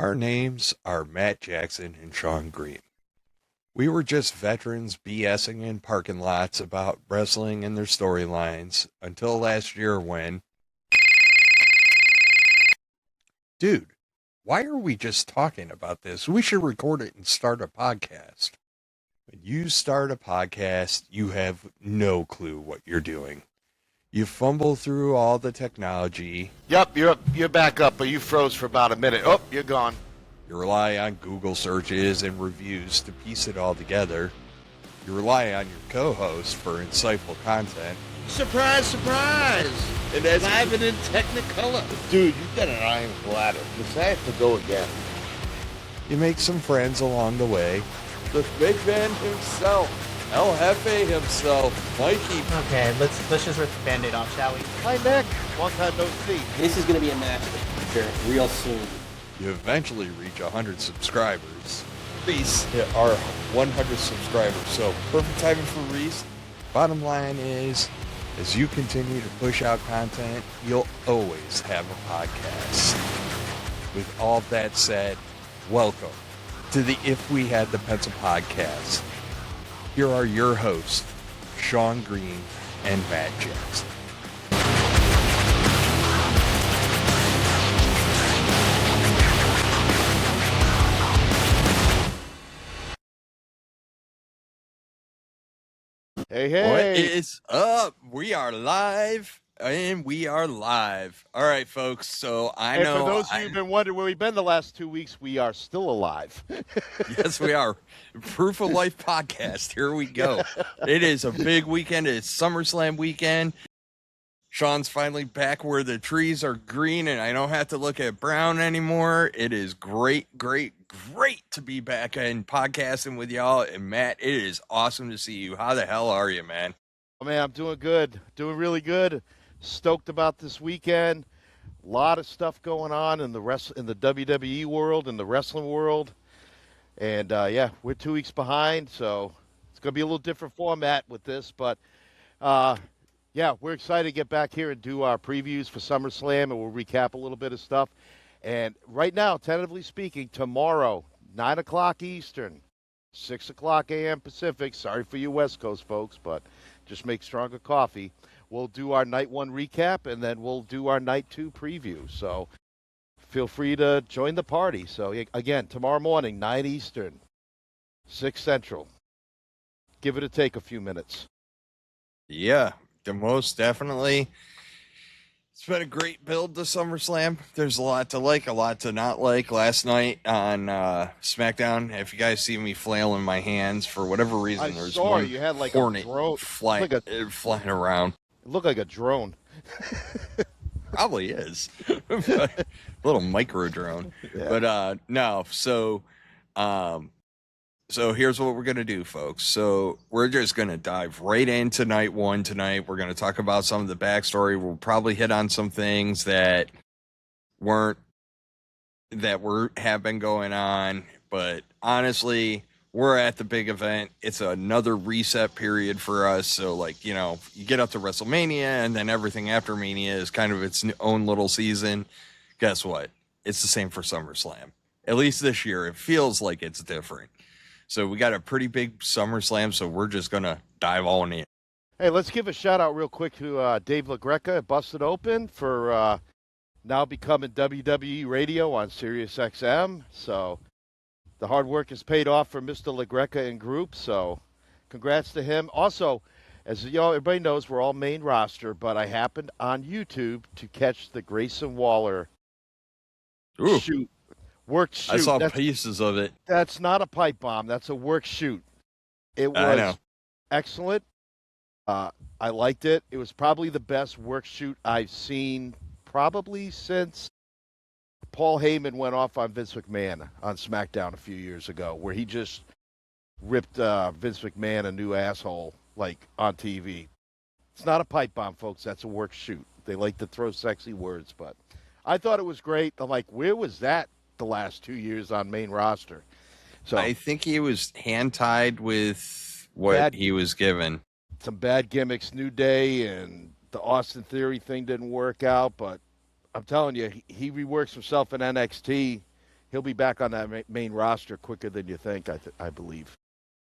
Our names are Matt Jackson and Sean Green. We were just veterans BSing in parking lots about wrestling and their storylines until last year when... Dude, why are we just talking about this? We should record it and start a podcast. When you start a podcast, you have no clue what you're doing. You fumble through all the technology. Yep, you're back up, but you froze for about a minute. Oh, you're gone. You rely on Google searches and reviews to piece it all together. You rely on your co-host for insightful content. Surprise, surprise! And as live and in Technicolor. Dude, you've got an iron bladder. Because I have to go again. You make some friends along the way. The big man himself, El Jefe himself, Mikey. Okay, let's just rip the Band-Aid off, shall we? Hi, Nick. Long time no see. This is going to be a match here real soon. You eventually reach 100 subscribers. Reese hit our 100 subscribers, so perfect timing for Reese. Bottom line is, as you continue to push out content, you'll always have a podcast. With all that said, welcome to the If We Had the Pencil podcast. Here are your hosts, Sean Green and Matt Jackson. Hey, hey. What is up? We are live, and we are live. All right, folks, so I know... For those of you who've been wondering where we've been the last 2 weeks, we are still alive. Yes, we are. Proof of Life podcast. Here we go. It is a big weekend. It's Summerslam weekend. Sean's finally back where the trees are green, and I don't have to look at brown anymore. It is great to be back and podcasting with y'all. And Matt, it is awesome to see you. How the hell are you, man? Oh, man, I'm doing good. Doing really good. Stoked about this weekend. A lot of stuff going on in the WWE world, in the wrestling world. And, yeah, we're 2 weeks behind, so it's going to be a little different format with this. But, yeah, we're excited to get back here and do our previews for SummerSlam, and we'll recap a little bit of stuff. And right now, tentatively speaking, tomorrow, 9 o'clock Eastern, 6 o'clock a.m. Pacific. Sorry for you West Coast folks, but just make stronger coffee. We'll do our Night 1 recap, and then we'll do our Night 2 preview. So feel free to join the party. So, again, tomorrow morning, 9 Eastern, 6 Central. Give it a take a few minutes. Yeah, most definitely. It's been a great build to SummerSlam. There's a lot to like, a lot to not like. Last night on SmackDown, if you guys see me flailing my hands for whatever reason, there's one you had like hornet a drone flying around. It looked like a drone. Probably is. A little micro drone. Yeah. But no, so here's what we're going to do, folks. So we're just going to dive right into Night 1 tonight. We're going to talk about some of the backstory. We'll probably hit on some things that have been going on. But honestly, we're at the big event. It's another reset period for us. So, like, you know, you get up to WrestleMania, and then everything after Mania is kind of its own little season. Guess what? It's the same for SummerSlam. At least this year, it feels like it's different. So we got a pretty big SummerSlam, so we're just going to dive all in. Hey, let's give a shout-out real quick to Dave LaGreca at Busted Open for now becoming WWE Radio on SiriusXM. So the hard work has paid off for Mr. LaGreca and group, so congrats to him. Also, as everybody knows, we're all main roster, but I happened on YouTube to catch the Grayson Waller shoot. Work shoot. I saw pieces of it. That's not a pipe bomb. That's a work shoot. It was excellent. I liked it. It was probably the best work shoot I've seen probably since Paul Heyman went off on Vince McMahon on SmackDown a few years ago, where he just ripped Vince McMahon a new asshole, like, on TV. It's not a pipe bomb, folks. That's a work shoot. They like to throw sexy words, but I thought it was great. I'm like, where was that the last 2 years on main roster? So I think he was hand-tied with what he was given. Some bad gimmicks, New Day, and the Austin Theory thing didn't work out, but I'm telling you, he reworks himself in NXT. he'll be back on that main roster quicker than you think. I believe.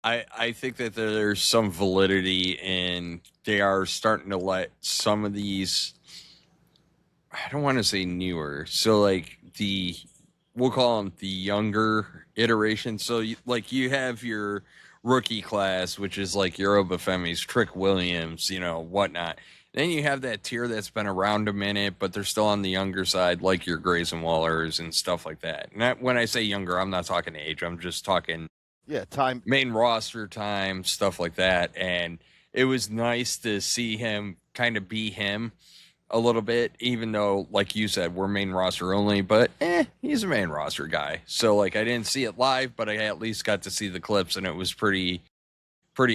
I think that there's some validity in they are starting to let some of these, I don't want to say newer, so like we'll call them the younger iteration. So you have your rookie class, which is like your Obafemi's, Trick Williams, whatnot. Then you have that tier that's been around a minute, but they're still on the younger side, like your Grayson Wallers and stuff like that. And when I say younger, I'm not talking age. I'm just talking time, main roster time, stuff like that. And it was nice to see him kind of be him a little bit, even though, like you said, we're main roster only, but he's a main roster guy. So like, I didn't see it live, but I at least got to see the clips, and it was pretty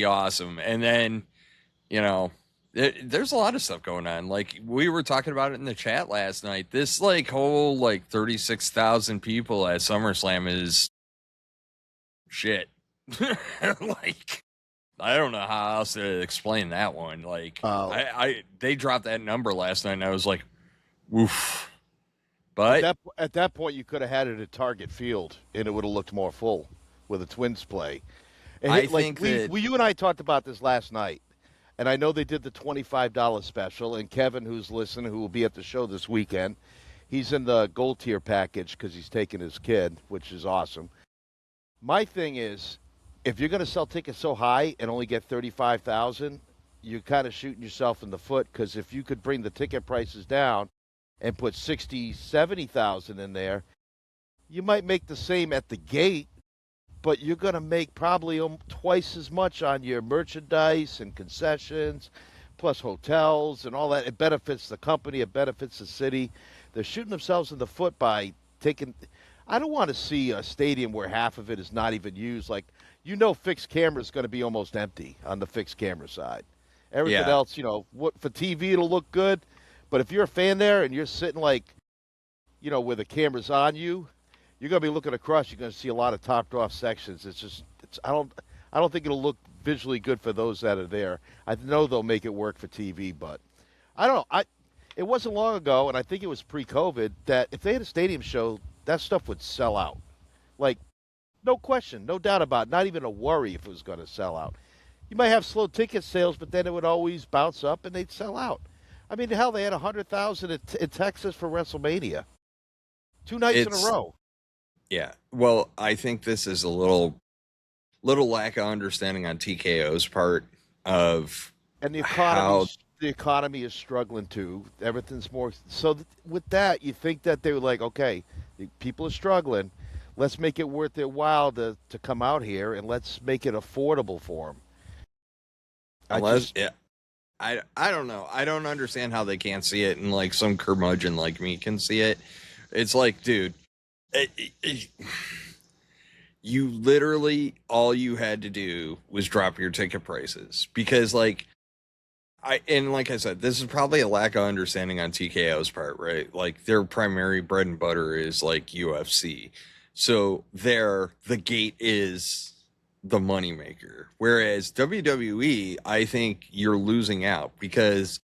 awesome. And then, there's a lot of stuff going on. Like, we were talking about it in the chat last night. This whole 36,000 people at SummerSlam is shit. I don't know how else to explain that one. They dropped that number last night, and I was like, woof. But at that point, you could have had it at Target Field, and it would have looked more full with a Twins play. And you and I talked about this last night, and I know they did the $25 special. And Kevin, who's listening, who will be at the show this weekend, he's in the gold tier package because he's taking his kid, which is awesome. My thing is, if you're going to sell tickets so high and only get 35,000, you're kind of shooting yourself in the foot, because if you could bring the ticket prices down and put 60, 70,000 in there, you might make the same at the gate, but you're going to make probably twice as much on your merchandise and concessions, plus hotels and all that. It benefits the company. It benefits the city. They're shooting themselves in the foot by taking – I don't want to see a stadium where half of it is not even used. Fixed camera is going to be almost empty on the fixed camera side. Everything else, for TV it'll look good, but if you're a fan there and you're sitting where the camera's on you, you're going to be looking across. You're going to see a lot of topped off sections. I don't think it'll look visually good for those that are there. I know they'll make it work for TV, but I don't know. It wasn't long ago, and I think it was pre-COVID, that if they had a stadium show, that stuff would sell out. No question, no doubt about it. Not even a worry if it was going to sell out. You might have slow ticket sales, but then it would always bounce up and they'd sell out. I mean, hell, they had 100,000 in Texas for WrestleMania. 2 nights in a row. Yeah. Well, I think this is a little lack of understanding on TKO's part of and the economy is struggling too. Everything's more so. With that, you think that they were like, okay, people are struggling. Let's make it worth their while to come out here, and let's make it affordable for them. I don't know. I don't understand how they can't see it, and some curmudgeon like me can see it. It's like, dude, you literally, all you had to do was drop your ticket prices, because like I said, this is probably a lack of understanding on TKO's part, right? Their primary bread and butter is UFC. So the gate is the moneymaker. Whereas WWE, I think you're losing out, because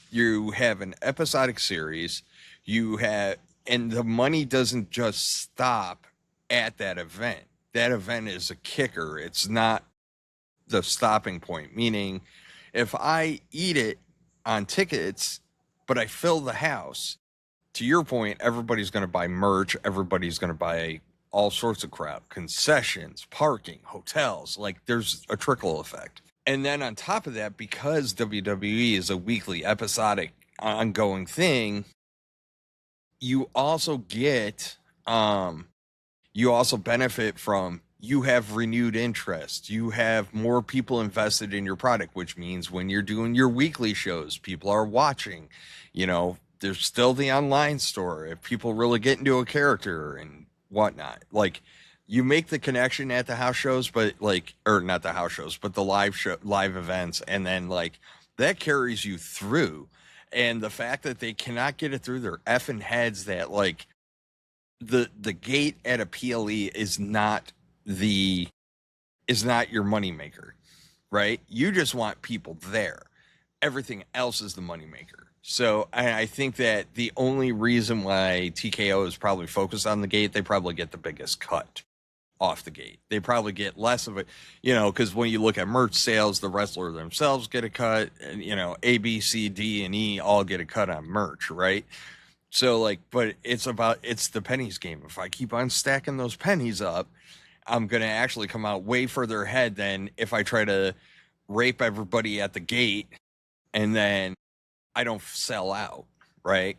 you have an episodic series, and the money doesn't just stop at that event. That event is a kicker. It's not the stopping point. Meaning, if I eat it on tickets, but I fill the house, to your point, everybody's going to buy merch. Everybody's going to buy all sorts of crap, concessions, parking, hotels. There's a trickle effect. And then on top of that, because WWE is a weekly, episodic, ongoing thing, you also get, you also benefit from, you have renewed interest. You have more people invested in your product, which means when you're doing your weekly shows, people are watching. There's still the online store if people really get into a character and whatnot. You make the connection at the house shows, but or not the house shows, but the live events, and then that carries you through. And the fact that they cannot get it through their effing heads that the gate at a PLE is not your moneymaker, right? You just want people there. Everything else is the moneymaker. So I think that the only reason why TKO is probably focused on the gate, they probably get the biggest cut off the gate. They probably get less of it, because when you look at merch sales, the wrestler themselves get a cut, and A, B, C, D, and E all get a cut on merch, right? So but it's the pennies game. If I keep on stacking those pennies up, I'm going to actually come out way further ahead than if I try to rape everybody at the gate and then I don't sell out, right?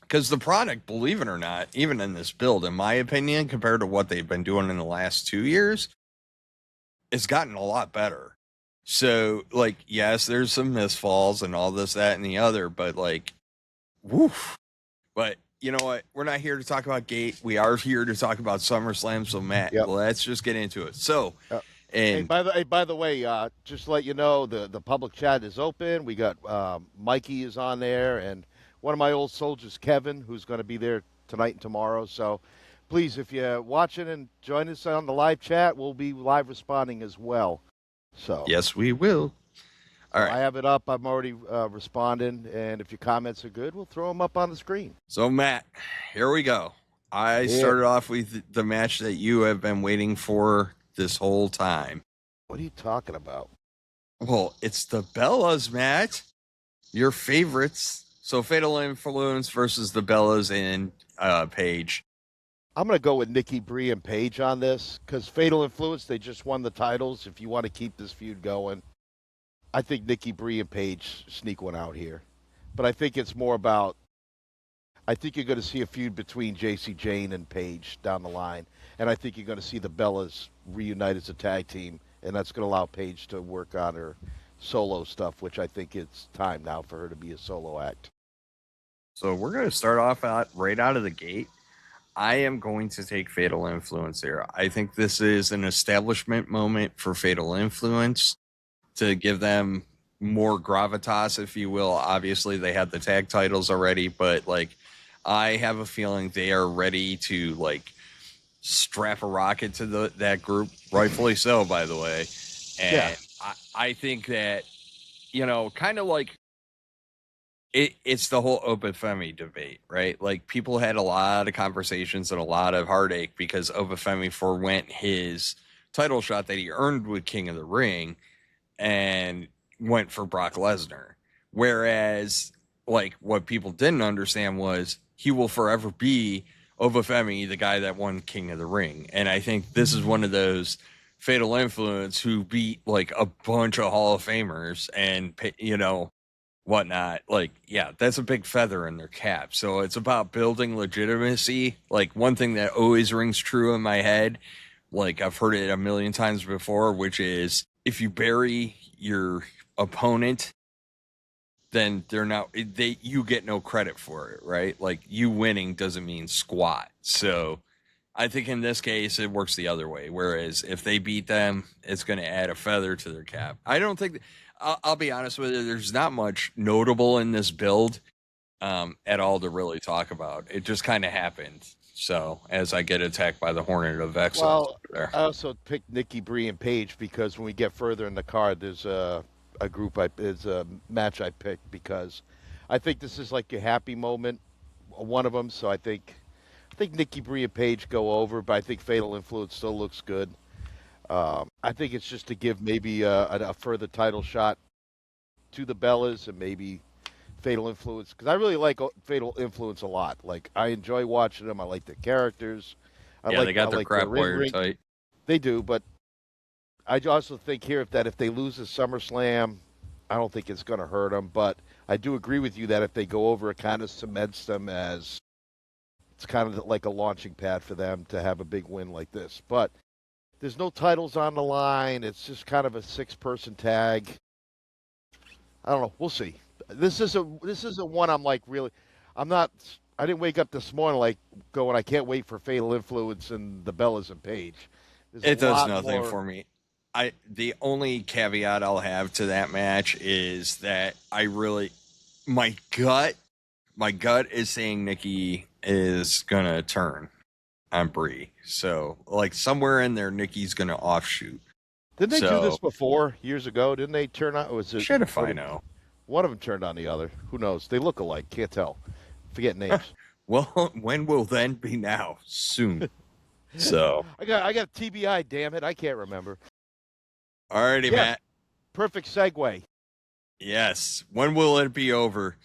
Because the product, believe it or not, even in this build, in my opinion, compared to what they've been doing in the last 2 years, it's gotten a lot better. So, yes, there's some misfalls and all this, that, and the other, but woof. But you know what? We're not here to talk about Gate. We are here to talk about SummerSlam. So, Matt, let's just get into it. So, and by the way, just to let you know, the public chat is open. We got Mikey is on there, and one of my old soldiers, Kevin, who's going to be there tonight and tomorrow. So, please, if you're watching and join us on the live chat, we'll be live responding as well. So yes, we will. All right. I have it up. I'm already responding, and if your comments are good, we'll throw them up on the screen. So, Matt, here we go. I started off with the match that you have been waiting for this whole time. What are you talking about? Well, it's the Bellas, Matt. Your favorites. So, Fatal Influence versus the Bellas and Paige. I'm going to go with Nikki Brie and Paige on this because Fatal Influence, they just won the titles. If you want to keep this feud going, I think Nikki Brie and Paige sneak one out here. But I think it's more about, I think you're going to see a feud between JC Jane and Paige down the line. And I think you're going to see the Bellas reunite as a tag team. And that's going to allow Paige to work on her solo stuff, which I think it's time now for her to be a solo act. So we're going to start off right out of the gate. I am going to take Fatal Influence here. I think this is an establishment moment for Fatal Influence to give them more gravitas, if you will. Obviously, they had the tag titles already, but I have a feeling they are ready to strap a rocket to that group, rightfully so, by the way. And I think that, kind of it's the whole Obafemi debate, right? People had a lot of conversations and a lot of heartache because Obafemi forwent his title shot that he earned with King of the Ring and went for Brock Lesnar. Whereas, what people didn't understand was he will forever be Obafemi, the guy that won King of the Ring. And I think this is one of those Fatal Influence who beat a bunch of Hall of Famers and, whatnot. That's a big feather in their cap. So it's about building legitimacy. One thing that always rings true in my head, I've heard it a million times before, which is if you bury your opponent, then you get no credit for it, right? You winning doesn't mean squat. So I think in this case, it works the other way. Whereas if they beat them, it's going to add a feather to their cap. I don't think I'll be honest with you. There's not much notable in this build at all to really talk about. It just kind of happened. So as I get attacked by the Hornet of Excellence. Well, I also picked Nikki Brie and Paige because when we get further in the card, there's a match I picked because I think this is your happy moment, one of them. So I think Nikki Brie and Paige go over, but I think Fatal Influence still looks good. I think it's just to give maybe a further title shot to the Bellas and maybe Fatal Influence, because I really like Fatal Influence a lot. I enjoy watching them. I like their characters. They got their crap wired tight. They do, but I also think here that if they lose at SummerSlam, I don't think it's going to hurt them. But I do agree with you that if they go over, it kind of cements them as it's kind of like a launching pad for them to have a big win like this. But there's no titles on the line. It's just kind of a 6-person tag. I don't know. We'll see. This is a one I'm really. I didn't wake up this morning going, I can't wait for Fatal Influence and the Bellas and Paige. It does nothing for me. The only caveat I'll have to that match is that my gut is saying Nikki is gonna turn on Brie. So somewhere in there, Nikki's gonna offshoot. Didn't they do this before years ago? Didn't they turn out? Was it? Shit if I know. One of them turned on the other. Who knows? They look alike. Can't tell. Forget names. Well, when will then be now? Soon. So I got TBI. Damn it, I can't remember. alrighty, Matt. Perfect segue. Yes. When will it be over?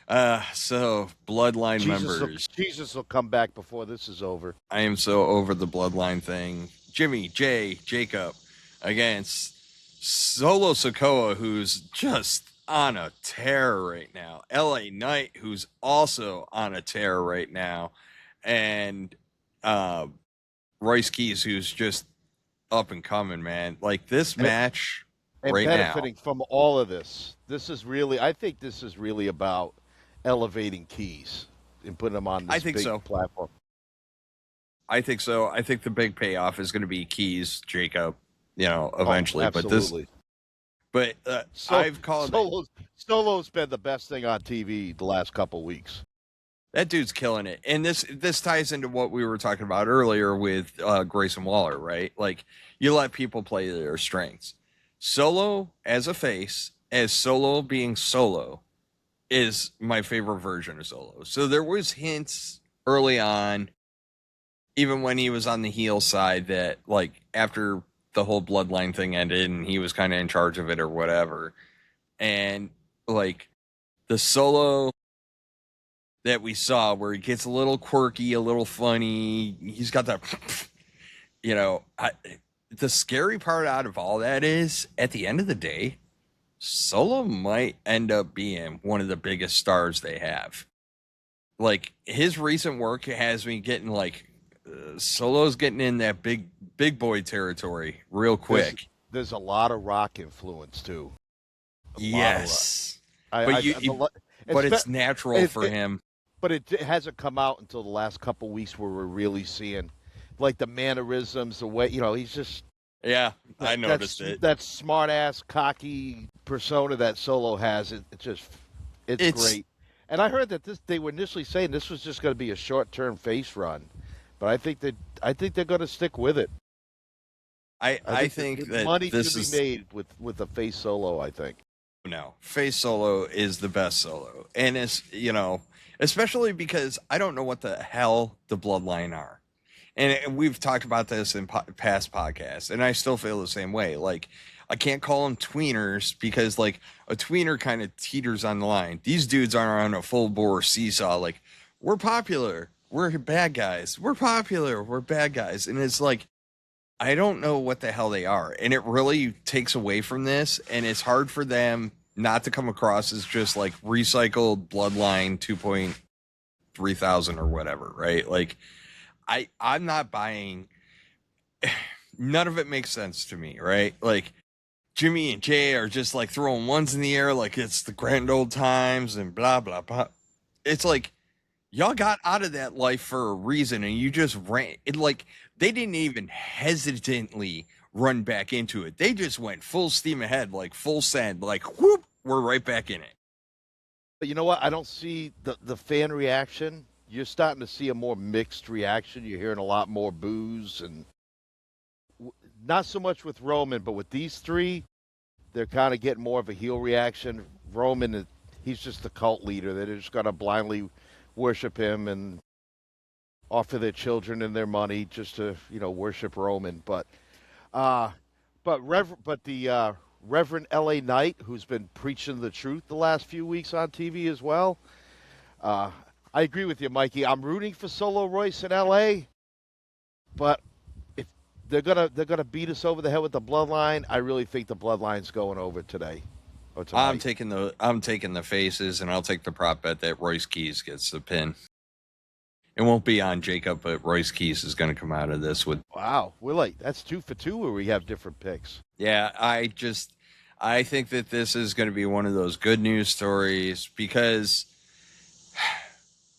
So Bloodline members. Jesus will come back before this is over. I am so over the Bloodline thing. Jimmy, Jay, Jacob against Solo Sikoa, who's just on a tear right now. LA Knight, who's also on a tear right now. And Royce Keys, who's just up and coming, man. Like this match and right benefiting now. from all of this. I think this is really about elevating Keys and putting them on this big platform. I think so. I think the big payoff is going to be Keys, Jacob, eventually. Absolutely. I've called Solo's been the best thing on TV the last couple weeks. That dude's killing it. And this ties into what we were talking about earlier with Grayson Waller, right? Like, you let people play their strengths. Solo as a face, as Solo being Solo, is my favorite version of Solo. So there was hints early on, even when he was on the heel side, that, like, after the whole Bloodline thing ended and he was kind of in charge of it or whatever. And, like, the Solo that we saw where he gets a little quirky, a little funny. He's got that, the scary part out of all that is, at the end of the day, Solo might end up being one of the biggest stars they have. Like, his recent work has me getting, like, Solo's getting in that big boy territory real quick. There's a lot of Rock influence, too. Yes. But it's natural for him. But it hasn't come out until the last couple weeks where we're really seeing, like, the mannerisms, the way, he's just... Yeah, I noticed it. That smart-ass, cocky persona that Solo has, it's great. And I heard that they were initially saying this was just going to be a short-term face run, but I think they're going to stick with it. I think that money this to be made with a face Solo, I think. No, face Solo is the best Solo. And it's, especially because I don't know what the hell the Bloodline are. And we've talked about this in past podcasts, and I still feel the same way. Like, I can't call them tweeners because, like, a tweener kind of teeters on the line. These dudes are on a full-bore seesaw. Like, we're popular. We're bad guys. We're popular. We're bad guys. And it's like, I don't know what the hell they are. And it really takes away from this, and it's hard for them not to come across as just, like, recycled Bloodline 2.3 or whatever, right? Like, I'm not buying. None of it makes sense to me, right? Like, Jimmy and Jay are just, like, throwing ones in the air like it's the grand old times and blah, blah, blah. It's like, y'all got out of that life for a reason and you just ran. It, like, they didn't even hesitantly run back into it. They just went full steam ahead, like full send, like, whoop, we're right back in it. But you know what? I don't see the fan reaction. You're starting to see a more mixed reaction. You're hearing a lot more boos, and not so much with Roman, but with these three, they're kind of getting more of a heel reaction. Roman, he's just the cult leader. They're just going to blindly worship him and offer their children and their money just to, worship Roman. But the Reverend LA Knight, who's been preaching the truth the last few weeks on TV as well. I agree with you, Mikey. I'm rooting for Solo Royce in LA, but if they're gonna beat us over the head with the Bloodline, I really think the Bloodline's going over today. Or tonight. I'm taking the faces, and I'll take the prop bet that Royce Keys gets the pin. It won't be on Jacob, but Royce Keys is going to come out of this with. Wow, we're like, that's 2 for 2 where we have different picks. Yeah, I think that this is going to be one of those good news stories because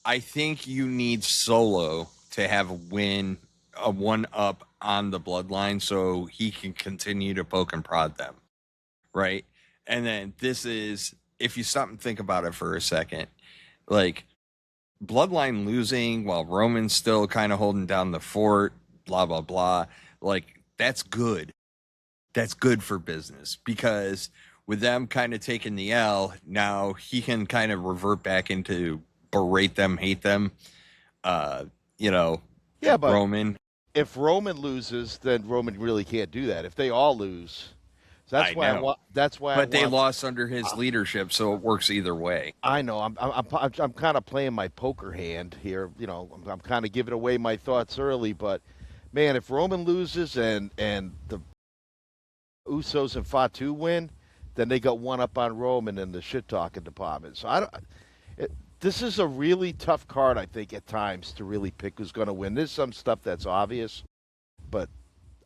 I think you need Solo to have a one up on the Bloodline so he can continue to poke and prod them, right? And then this is, if you stop and think about it for a second, like, Bloodline losing while Roman's still kind of holding down the fort, blah, blah, blah. Like, that's good. That's good for business because with them kind of taking the L, now he can kind of revert back into berate them, hate them. Yeah, but Roman. If Roman loses, then Roman really can't do that. If they all lose, that's why. That's why. But they lost under his leadership, so it works either way. I know. I'm kind of playing my poker hand here. I'm kind of giving away my thoughts early, but man, if Roman loses and the Usos and Fatu win, then they got one up on Roman in the shit talking department. So this is a really tough card, I think, at times to really pick who's going to win. There's some stuff that's obvious, but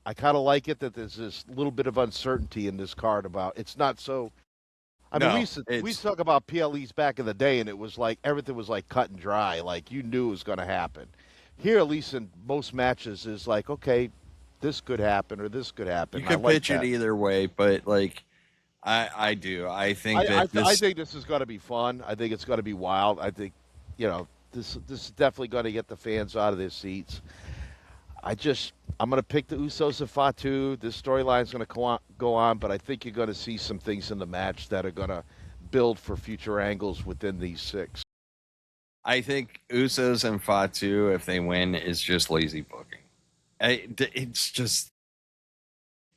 I kind of like it that there's this little bit of uncertainty in this card about it's not so. I mean, we used to talk about PLEs back in the day, and it was like everything was like cut and dry, like you knew it was going to happen. Here, at least in most matches, is like, okay, this could happen or this could happen. You could pitch it either way, but like. I do. I think I think this is going to be fun. I think it's going to be wild. I think, this is definitely going to get the fans out of their seats. I'm going to pick the Usos and Fatu. This storyline is going to go on, but I think you're going to see some things in the match that are going to build for future angles within these 6. I think Usos and Fatu, if they win, is just lazy booking.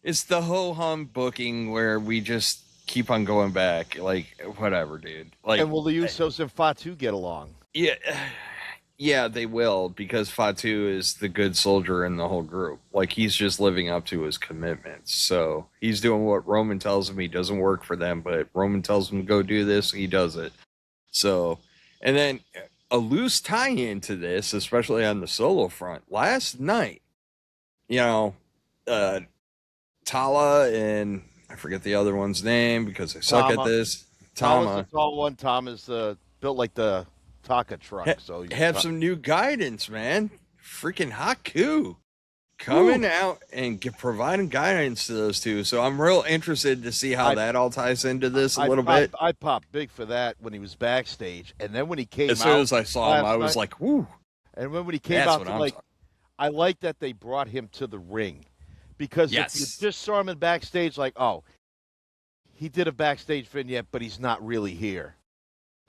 It's the ho-hum booking where we just keep on going back. Like, whatever, dude. Like, and will the Usos and Fatu get along? Yeah, they will, because Fatu is the good soldier in the whole group. Like, he's just living up to his commitments. So he's doing what Roman tells him. He doesn't work for them, but Roman tells him to go do this, he does it. So, and then a loose tie-in to this, especially on the solo front. Last night, Tala and I forget the other one's name because I suck at this. Tama's the tall one. Tom is built like the Taka truck. So have some new guidance, man. Freaking Haku coming out and providing guidance to those two. So I'm real interested to see how that all ties into this a little bit. I popped big for that when he was backstage, and then when he came out, as soon as I saw him, I was like, "Woo!" And when he came out, I like that they brought him to the ring. Because if you just saw him in backstage, like, oh, he did a backstage vignette, but he's not really here.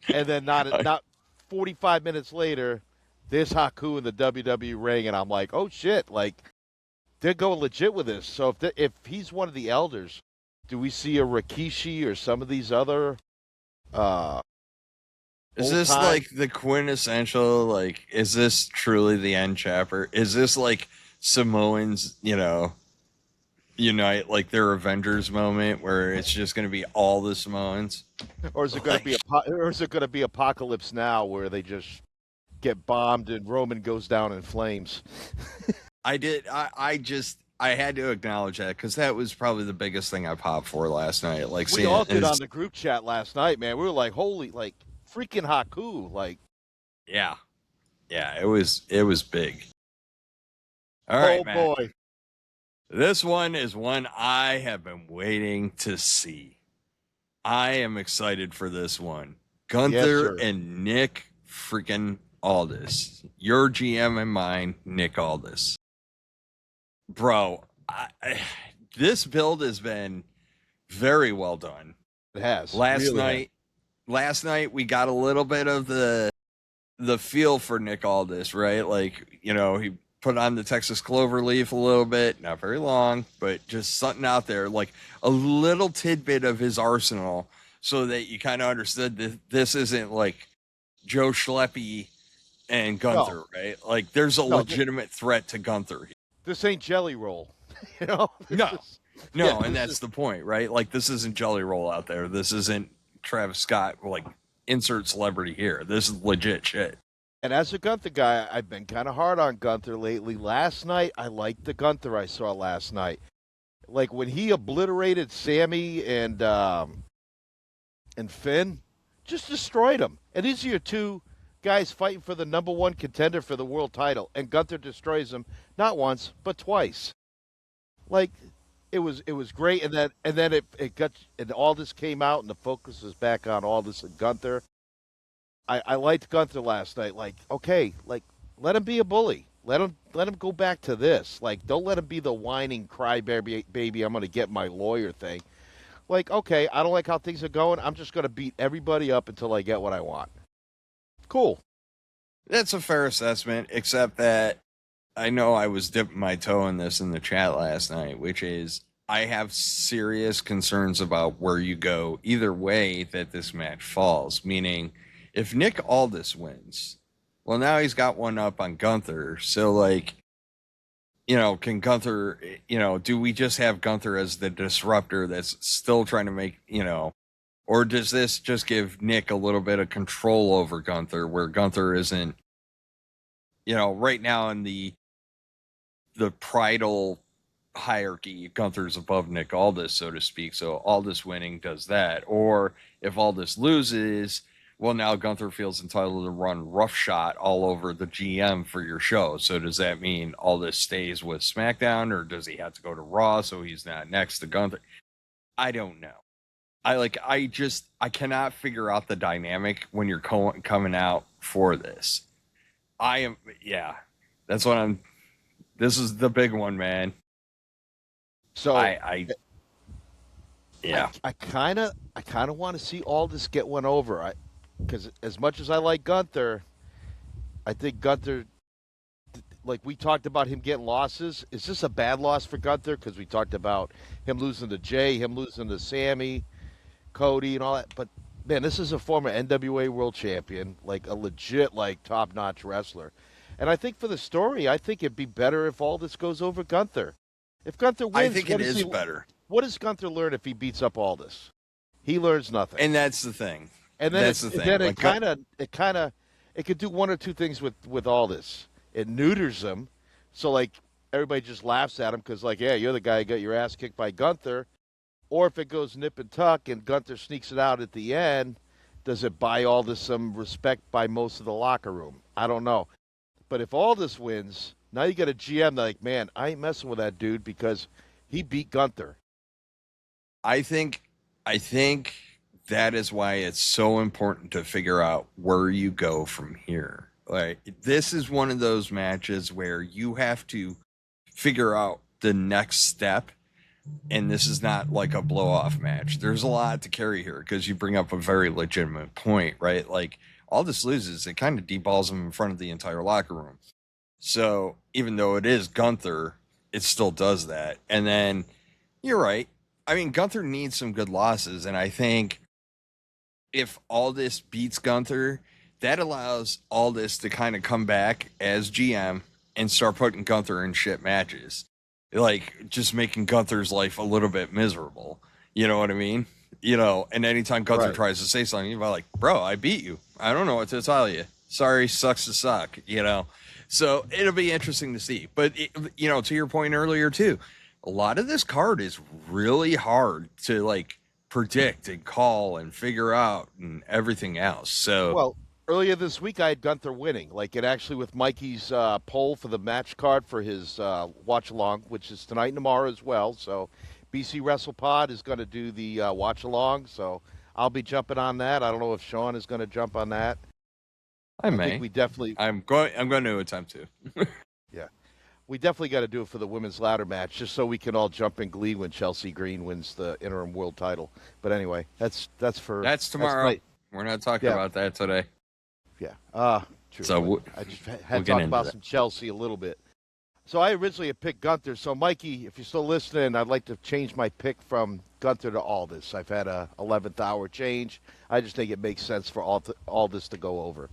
And then not 45 minutes later, there's Haku in the WWE ring, and I'm like, oh, shit. Like, they're going legit with this. So if he's one of the elders, do we see a Rikishi or some of these other is this like the quintessential, like, is this truly the end chapter? Is this like Samoans, unite, like their Avengers moment where it's just going to be all the Samoans? Or is it going to be Apocalypse Now where they just get bombed and Roman goes down in flames? I had to acknowledge that because that was probably the biggest thing I popped for last night. Like, we all did on the group chat last night, man. We were like, holy, like freaking Haku, like. Yeah, it was big. All right, man. Oh boy. This one is one I have been waiting to see. I am excited for this one. Gunther and Nick freaking Aldis. Your GM and mine, Nick Aldis. Bro, this build has been very well done. It has. Last night we got a little bit of the feel for Nick Aldis, right? Like, he put on the Texas Cloverleaf a little bit, not very long, but just something out there, like a little tidbit of his arsenal so that you kind of understood that this isn't like Joe Schleppy and Gunther, right? Like there's a legitimate threat to Gunther. This ain't Jelly Roll, No, and that's the point, right? Like this isn't Jelly Roll out there. This isn't Travis Scott, like insert celebrity here. This is legit shit. And as a Gunther guy, I've been kind of hard on Gunther lately. Last night, I liked the Gunther I saw last night. Like when he obliterated Sami and Finn, just destroyed them. And these are your two guys fighting for the number one contender for the world title, and Gunther destroys them not once but twice. Like it was great, and then it got, and Aldis came out, and the focus was back on Aldis and Gunther. I liked Gunther last night. Like, okay, like let him be a bully. Let him go back to this. Like, don't let him be the whining crybaby. I'm going to get my lawyer thing. like, okay, I don't like how things are going. I'm just going to beat everybody up until I get what I want. Cool. That's a fair assessment, except that I know I was dipping my toe in this in the chat last night, which is I have serious concerns about where you go either way that this match falls. Meaning, if Nick Aldis wins, well, now he's got one up on Gunther. So, like, you know, can Gunther, you know, do we just have Gunther as the disruptor that's still trying to make, you know, or does this just give Nick a little bit of control over Gunther where Gunther isn't, you know, right now in the Pridal hierarchy, Gunther's above Nick Aldis, so to speak. So Aldis winning does that. Or if Aldis loses, well, now Gunther feels entitled to run roughshod all over the GM for your show. So does that mean Aldis stays with SmackDown, or does he have to go to Raw so he's not next to Gunther? I don't know. I cannot figure out the dynamic when you're coming out for this. This is the big one, man. So I kind of want to see Aldis get one over. Because as much as I like Gunther, I think Gunther, like we talked about him getting losses. Is this a bad loss for Gunther? Because we talked about him losing to Jay, him losing to Sami, Cody, and all that. But man, this is a former NWA World Champion, like a legit, like top-notch wrestler. And I think for the story, I think it'd be better if Aldis goes over Gunther. If Gunther wins, I think it is better. What does Gunther learn if he beats up Aldis? He learns nothing. And that's the thing. And then it could do one or two things with Aldis. It neuters him, so like everybody just laughs at him because like, yeah, you're the guy who got your ass kicked by Gunther. Or if it goes nip and tuck and Gunther sneaks it out at the end, does it buy Aldis some respect by most of the locker room? I don't know. But if Aldis wins, now you got a GM like, man, I ain't messing with that dude because he beat Gunther. I think that is why it's so important to figure out where you go from here. Like, this is one of those matches where you have to figure out the next step, and this is not like a blow-off match. There's a lot to carry here because you bring up a very legitimate point, right? Like, Aldis loses, it kind of deballs him in front of the entire locker room. So even though it is Gunther, it still does that. And then you're right. I mean, Gunther needs some good losses, and I think if Aldis beats Gunther, that allows Aldis to kind of come back as GM and start putting Gunther in shit matches. Like, just making Gunther's life a little bit miserable. You know what I mean? You know, and anytime Gunther tries to say something, you're like, bro, I beat you. I don't know what to tell you. Sorry, sucks to suck, you know? So it'll be interesting to see. But, you know, to your point earlier, too, a lot of this card is really hard to, like, predict and call and figure out and everything else. So, well, earlier this week I had Gunther winning. Like, it actually with Mikey's poll for the match card for his watch-along, which is tonight and tomorrow as well. So BC WrestlePod is going to do the watch-along, so I'll be jumping on that. I don't know if Sean is going to jump on that. I may. think we definitely. I'm going to attempt to. Yeah, we definitely got to do it for the women's ladder match, just so we can all jump in glee when Chelsea Green wins the interim world title. But anyway, that's tomorrow. We're not talking about that today. Yeah. True. So I just had to talk about some Chelsea a little bit. So I originally had picked Gunther. So Mikey, if you're still listening, I'd like to change my pick from Gunther to Aldis. I've had a 11th hour change. I just think it makes sense for Aldis to go over.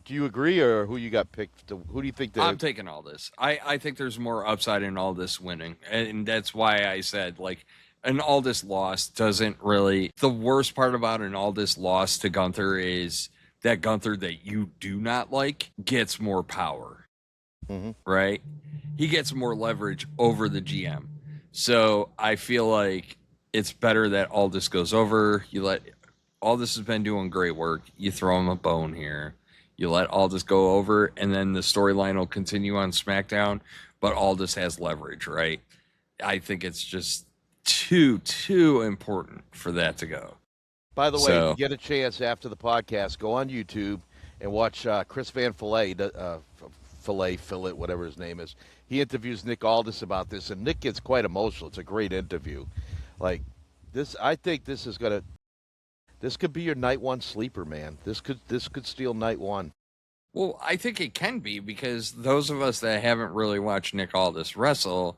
Do you agree, or who you got picked? Who do you think? I'm taking Aldis. I think there's more upside in Aldis winning, and that's why I said, like, an Aldis loss doesn't really. The worst part about an Aldis loss to Gunther is that Gunther that you do not like gets more power, right? He gets more leverage over the GM. So I feel like it's better that Aldis goes over. Aldis has been doing great work. You throw him a bone here. You let Aldis go over, and then the storyline will continue on SmackDown, but Aldis has leverage, right? I think it's just too important for that to go. By the way, if you get a chance after the podcast, go on YouTube and watch Chris Van Fillet, whatever his name is. He interviews Nick Aldis about this, and Nick gets quite emotional. It's a great interview. Like, I think this could be your night one sleeper, man. This could steal night one. Well, I think it can be, because those of us that haven't really watched Nick Aldis wrestle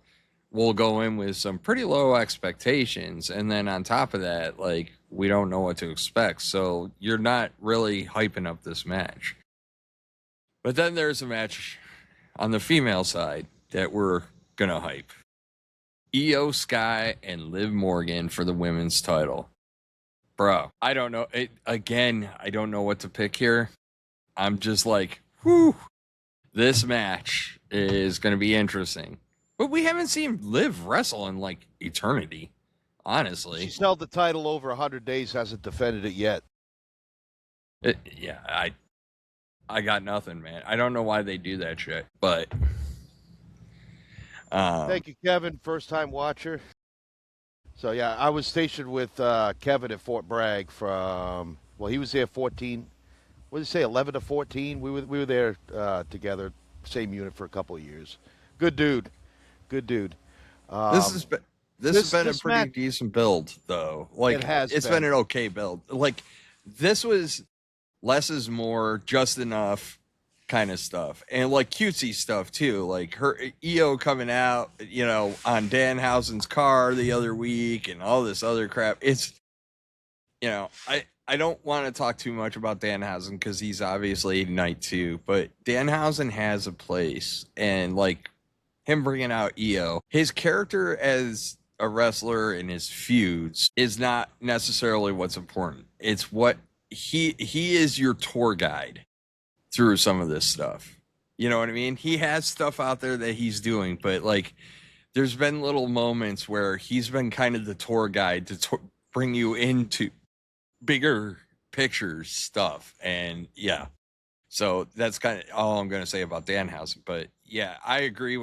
will go in with some pretty low expectations, and then on top of that, like, we don't know what to expect, so you're not really hyping up this match. But then there's a match on the female side that we're gonna hype. Io Sky and Liv Morgan for the women's title. Bro, I don't know. I don't know what to pick here. I'm just like, whew, this match is going to be interesting. But we haven't seen Liv wrestle in, like, eternity, honestly. She's held the title over 100 days, hasn't defended it yet. I got nothing, man. I don't know why they do that shit, but... Thank you, Kevin, first-time watcher. So, yeah, I was stationed with Kevin at Fort Bragg from, well, he was there 14, what did he say, 11 to 14? We were there together, same unit for a couple of years. Good dude. This has been a pretty decent build, though. Like, it's been an okay build. Like, this was less is more, just enough kind of stuff, and like cutesy stuff too, like her EO coming out, you know, on Danhausen's car the other week and all this other crap. It's, you know, I don't want to talk too much about Danhausen because he's obviously night two, but Danhausen has a place, and like him bringing out EO, his character as a wrestler and his feuds is not necessarily what's important. It's what he is your tour guide through some of this stuff. You know what I mean? He has stuff out there that he's doing, but like there's been little moments where he's been kind of the tour guide to bring you into bigger pictures stuff. And yeah, so that's kind of all I'm going to say about Danhausen. But yeah, I agree.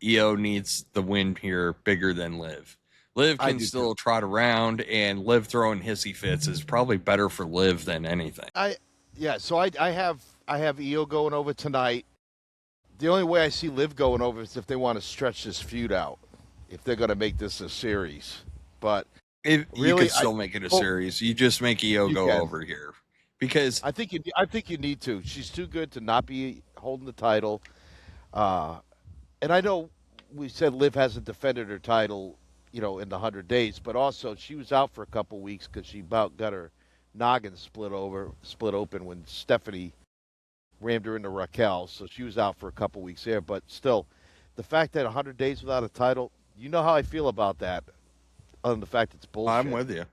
EO needs the win here bigger than Liv. Liv can still trot around, and Liv throwing hissy fits is probably better for Liv than anything. Yeah, so I have EO going over tonight. The only way I see Liv going over is if they want to stretch this feud out, if they're going to make this a series. But you really, could still make it a series. You just make EO go over here, because I think you need to. She's too good to not be holding the title. And I know we said Liv hasn't defended her title, you know, in the 100 days, but also she was out for a couple weeks because she about got her noggin split open when Stephanie rammed her into Raquel, so she was out for a couple weeks there. But still, the fact that 100 days without a title, you know how I feel about that, other than the fact it's bullshit. I'm with you.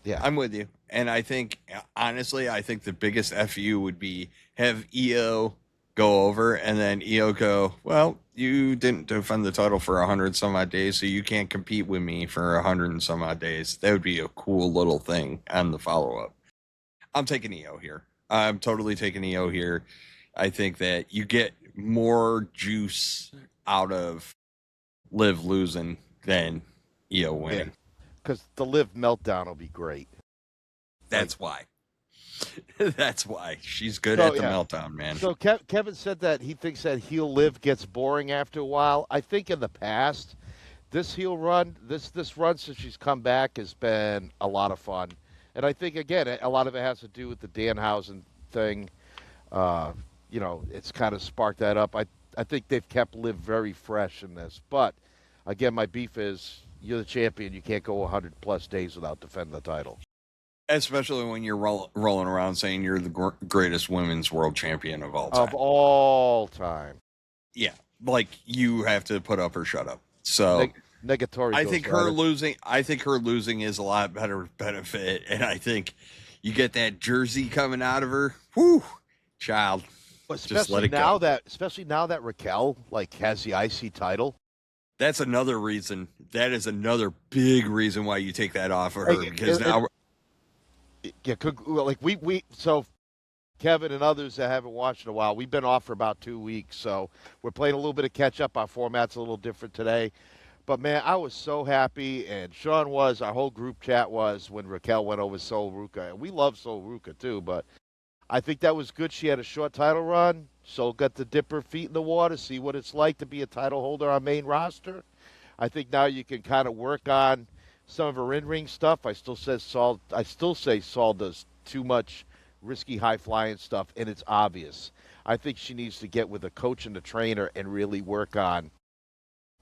Yeah, I'm with you. And I think, honestly, the biggest FU would be have EO go over, and then EO go, well, you didn't defend the title for 100 some odd days, so you can't compete with me for 100 and some odd days. That would be a cool little thing on the follow-up. I'm taking EO here. I'm totally taking EO here. I think that you get more juice out of Liv losing than EO winning. Because the Liv meltdown will be great. That's why. That's why she's good at the meltdown, man. So Kevin said that he thinks that heel Liv gets boring after a while. I think in the past, this heel run, this run since she's come back has been a lot of fun. And I think, again, a lot of it has to do with the Danhausen thing. You know, it's kind of sparked that up. I think they've kept Liv very fresh in this. But, again, my beef is you're the champion. You can't go 100-plus days without defending the title. Especially when you're rolling around saying you're the greatest women's world champion of all time. Of all time. Yeah, like you have to put up or shut up. So negatory. I think her losing is a lot better benefit, and I think you get that jersey coming out of her. Whoo, child. Just let it go. Especially now that Raquel has the IC title. That's another reason. That is another big reason why you take that off of her, because now. Yeah, so Kevin and others that haven't watched in a while, we've been off for about 2 weeks, so we're playing a little bit of catch up. Our format's a little different today, but man, I was so happy, and Sean was, our whole group chat was, when Raquel went over Sol Ruca, and we love Sol Ruca too, but I think that was good. She had a short title run. Sol got to dip her feet in the water, see what it's like to be a title holder on main roster. I think now you can kind of work on some of her in-ring stuff. I still say Saul does too much risky high-flying stuff, and it's obvious. I think she needs to get with a coach and a trainer and really work on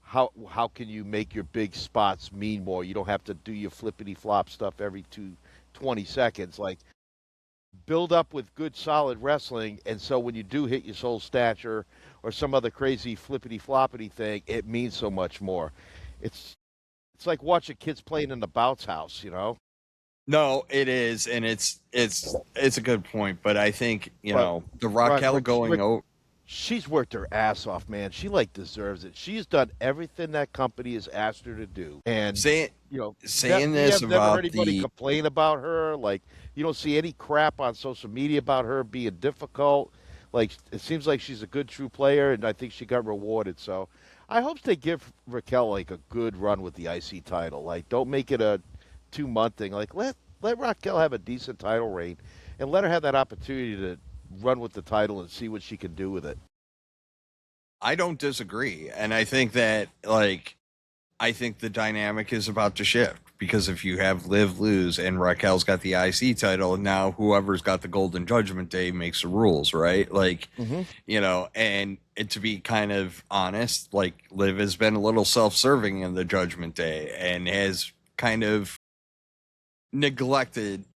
how can you make your big spots mean more. You don't have to do your flippity-flop stuff every 20 seconds. Like, build up with good, solid wrestling, and so when you do hit your soul stature or some other crazy flippity-floppity thing, it means so much more. It's like watching kids playing in the bounce house, you know? No, it is, and it's a good point, but I think, the Raquel going out. She's worked her ass off, man. She deserves it. She's done everything that company has asked her to do. And saying this I've about never heard anybody complain about her. Like, you don't see any crap on social media about her being difficult. Like, it seems like she's a good, true player, and I think she got rewarded. So I hope they give Raquel, a good run with the IC title. Like, don't make it a 2-month thing. Like, let Raquel have a decent title reign and let her have that opportunity to run with the title and see what she can do with it. I don't disagree. And I think that, I think the dynamic is about to shift, because if you have Liv lose and Raquel's got the IC title, now whoever's got the Golden Judgment Day makes the rules, right? And to be kind of honest, Liv has been a little self-serving in the Judgment Day and has kind of neglected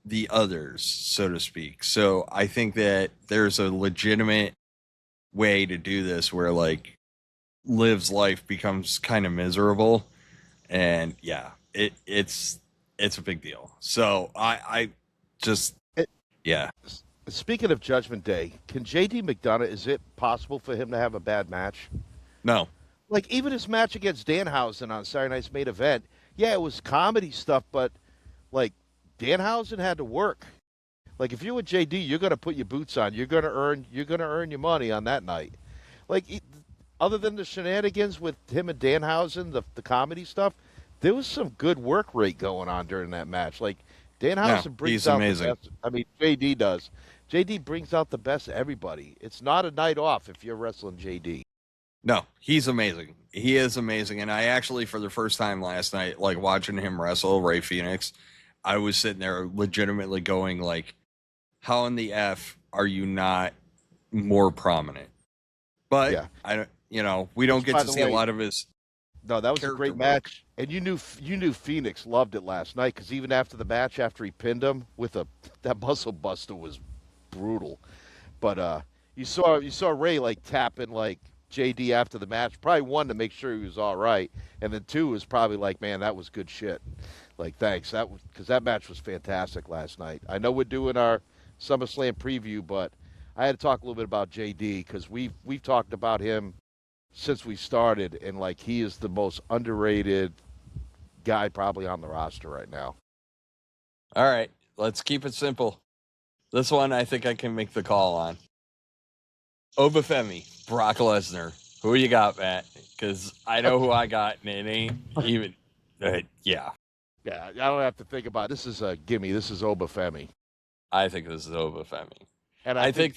the others, so to speak. So I think that there's a legitimate way to do this where Liv's life becomes kind of miserable, and it's a big deal. So Speaking of Judgment Day, can JD McDonough, is it possible for him to have a bad match? No. Even his match against Danhausen on Saturday Night's Main Event, it was comedy stuff, but Danhausen had to work. If you're with JD, you're gonna put your boots on. You're gonna earn your money on that night. Other than the shenanigans with him and Danhausen, the comedy stuff, there was some good work rate going on during that match. Danhausen brings out amazing. the best. I mean, JD does. JD brings out the best of everybody. It's not a night off if you're wrestling JD. No, he's amazing. He is amazing. And I actually, for the first time last night, watching him wrestle Ray Phoenix, I was sitting there legitimately going, how in the F are you not more prominent? But we don't get to see a lot of his. No, that was a great match, and you knew Phoenix loved it last night, because even after the match, after he pinned him with that muscle buster was brutal. But you saw Ray tapping JD after the match. Probably one, to make sure he was all right, and then two was probably man, that was good shit. Thanks, because that match was fantastic last night. I know we're doing our SummerSlam preview, but I had to talk a little bit about JD, because we've talked about him since we started, and he is the most underrated guy probably on the roster right now. All right, let's keep it simple. This one I think I can make the call on. Obafemi, Brock Lesnar. Who you got, Matt? Because I know who I got, and it ain't even. Yeah, I don't have to think about it. This is a gimme. This is Obafemi. I think this is Obafemi. And I think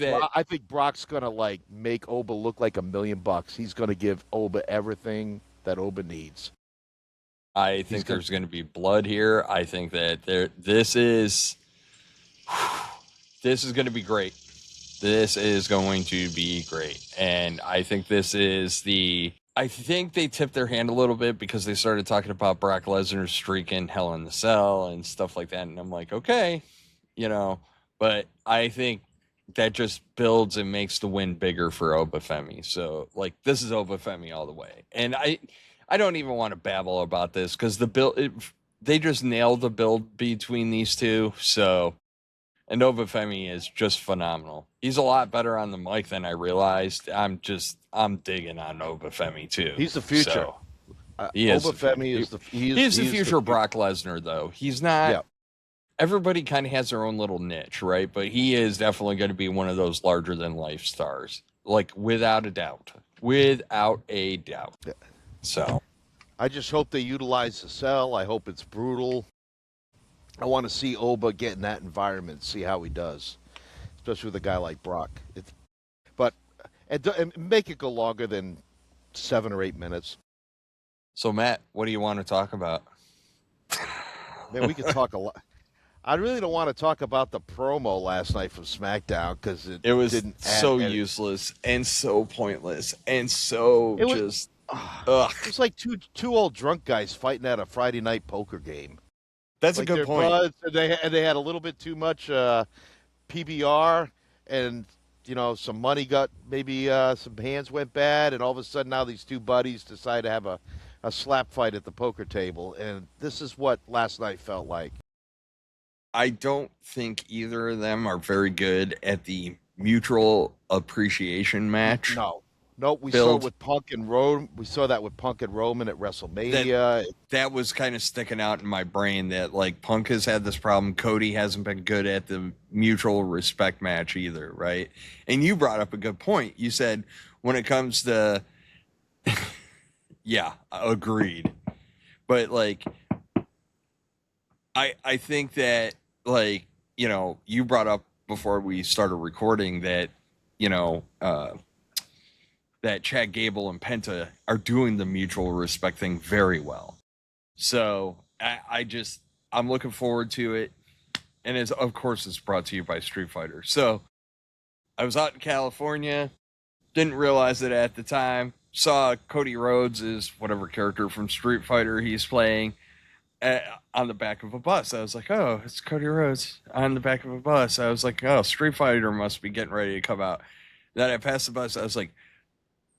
Brock's gonna make Oba look like $1 million. He's gonna give Oba everything that Oba needs. I think there's going to be blood here. I think that this is going to be great. This is going to be great. And I think I think they tipped their hand a little bit because they started talking about Brock Lesnar's streak in Hell in the Cell and stuff like that. And I'm like, okay, but I think that just builds and makes the win bigger for Obafemi. So this is Obafemi all the way. And I don't even want to babble about this because they just nailed the build between these two. So, and Obafemi is just phenomenal. He's a lot better on the mic than I realized. I'm digging on Obafemi too. He's the future. So, he is the future Brock Lesnar, though. He's not. Yeah. Everybody kind of has their own little niche, right? But he is definitely going to be one of those larger than life stars, without a doubt. Without a doubt. Yeah. So, I just hope they utilize the cell. I hope it's brutal. I want to see Oba get in that environment, see how he does, especially with a guy like Brock. And make it go longer than 7 or 8 minutes. So, Matt, what do you want to talk about? Man, we could talk a lot. I really don't want to talk about the promo last night from SmackDown because It was didn't add so any. useless and so pointless and so It was just ugh. it was like two old drunk guys fighting at a Friday night poker game. That's Like a good they're point. buzzed, and they had a little bit too much PBR, and some money got maybe some hands went bad, and all of a sudden now these two buddies decide to have a slap fight at the poker table, and this is what last night felt like. I don't think either of them are very good at the mutual appreciation match. No, we saw it with Punk and Roman. We saw that with Punk and Roman at WrestleMania. That was kind of sticking out in my brain that like Punk has had this problem. Cody hasn't been good at the mutual respect match either, right? And you brought up a good point. You said when it comes to yeah, agreed. But like I think that like, you brought up before we started recording that, that Chad Gable and Penta are doing the mutual respect thing very well. So I'm looking forward to it. And of course, it's brought to you by Street Fighter. So I was out in California, didn't realize it at the time, saw Cody Rhodes as whatever character from Street Fighter he's playing on the back of a bus. I was like, oh, it's Cody Rhodes on the back of a bus. I was like, oh, Street Fighter must be getting ready to come out. Then I passed the bus. I was like,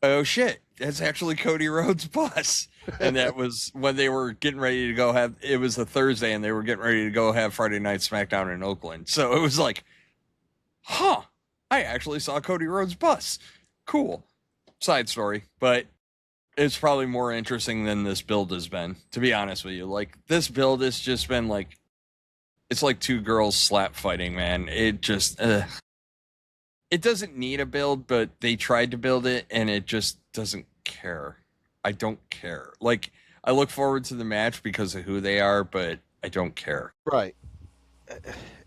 oh shit, that's actually Cody Rhodes' bus. And that was when they were getting ready to go it was a Thursday and they were getting ready to go have Friday Night SmackDown in Oakland. So it was like, I actually saw Cody Rhodes' bus. Cool. Side story, but it's probably more interesting than this build has been, to be honest with you. Like, this build has just been like, it's like two girls slap fighting, man. It just, it doesn't need a build, but they tried to build it and it just doesn't care. I don't care. Like, I look forward to the match because of who they are, but I don't care. Right.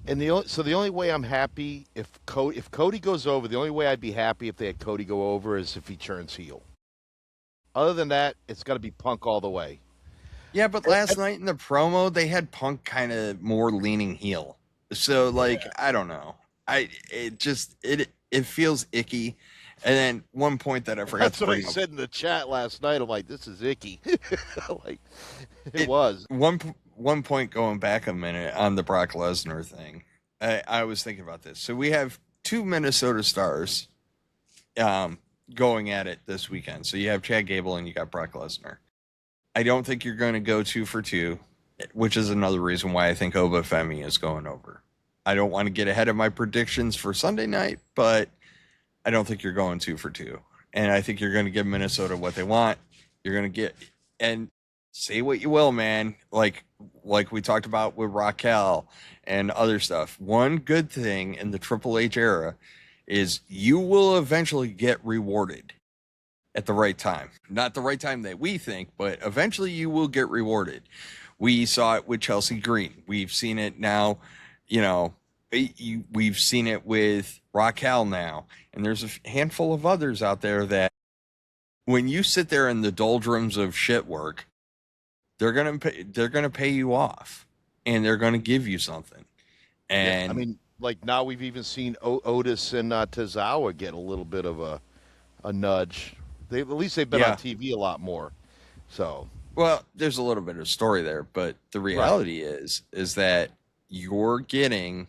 And the only way I'm happy if Cody goes over, the only way I'd be happy if they had Cody go over is if he turns heel. Other than that, it's got to be Punk all the way. Yeah, but last night in the promo, they had Punk kind of more leaning heel. So, like, I don't know. It feels icky. And then one point that I forgot That's to what I bring up. said in the chat last night. I'm like, this is icky. Like, it was. One point going back a minute on the Brock Lesnar thing. I was thinking about this. So we have two Minnesota stars going at it this weekend. So you have Chad Gable and you got Brock Lesnar. I don't think you're going to go 2 for 2, which is another reason why I think Obafemi is going over. I don't want to get ahead of my predictions for Sunday night, but I don't think you're going 2 for 2. And I think you're going to give Minnesota what they want. You're going to get, and say what you will, man. Like we talked about with Raquel and other stuff. One good thing in the Triple H era is you will eventually get rewarded at the right time. Not the right time that we think, but eventually you will get rewarded. We saw it with Chelsea Green. We've seen it now, we've seen it with Raquel now. And there's a handful of others out there that when you sit there in the doldrums of shit work, they're going to pay you off and they're going to give you something. And yeah, I mean, like now we've even seen Otis and Tozawa get a little bit of a nudge. At least they've been on TV a lot more. So, well, there's a little bit of story there, but the reality is that you're getting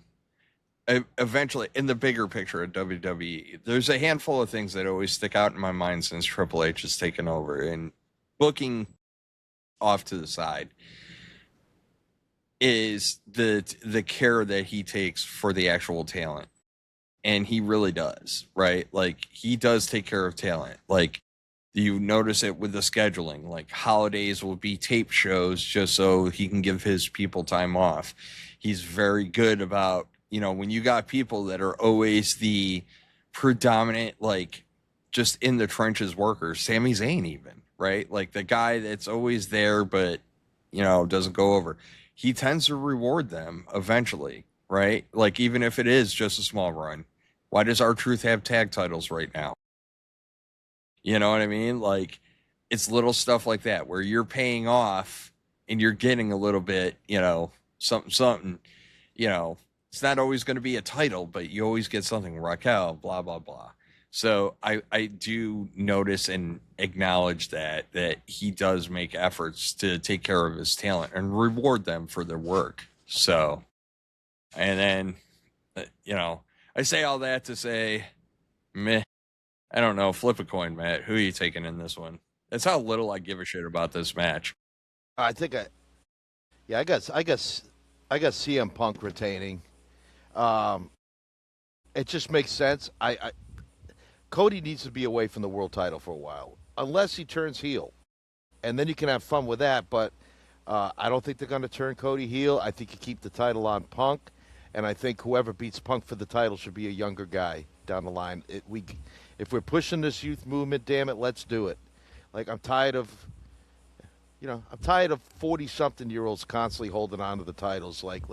eventually in the bigger picture of WWE. There's a handful of things that always stick out in my mind since Triple H has taken over, and booking off to the side is the care that he takes for the actual talent. And he really does, right? Like, he does take care of talent. Like, you notice it with the scheduling. Like, holidays will be tape shows just so he can give his people time off. He's very good about, when you got people that are always the predominant, like, just in the trenches workers, Sami Zayn even, right? Like, the guy that's always there but, doesn't go over. He tends to reward them eventually, right? Like, even if it is just a small run. Why does R-Truth have tag titles right now? You know what I mean? Like, it's little stuff like that where you're paying off and you're getting a little bit, something, you know, it's not always going to be a title, but you always get something, Raquel, blah, blah, blah. So I do notice and acknowledge that he does make efforts to take care of his talent and reward them for their work. So, and then, you know, I say all that to say, meh, I don't know, flip a coin, Matt. Who are you taking in this one? That's how little I give a shit about this match. I think I got CM Punk retaining. It just makes sense. Cody needs to be away from the world title for a while, unless he turns heel, and then you can have fun with that. But I don't think they're going to turn Cody heel. I think you keep the title on Punk, and I think whoever beats Punk for the title should be a younger guy down the line. If we're pushing this youth movement, damn it, let's do it. Like, I'm tired of 40-something-year-olds constantly holding on to the titles. Like,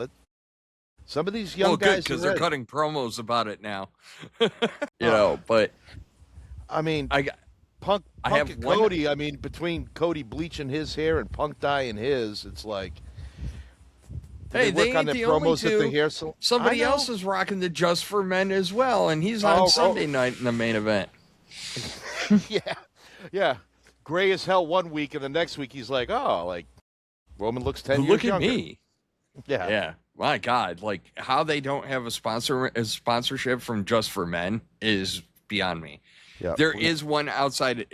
some of these young guys, because they're cutting promos about it now. But I mean, Punk and Cody. I mean, between Cody bleaching his hair and Punk dyeing his, it's like, hey, they work on ain't their the only promos two. at the hair salon. Somebody else is rocking the Just for Men as well, and he's on Sunday night in the main event. Yeah. Gray as hell one week, and the next week he's like, Roman looks 10 years younger. Look at me. Yeah. My God, like, how they don't have a sponsorship from Just for Men is beyond me. Yeah. There is one outside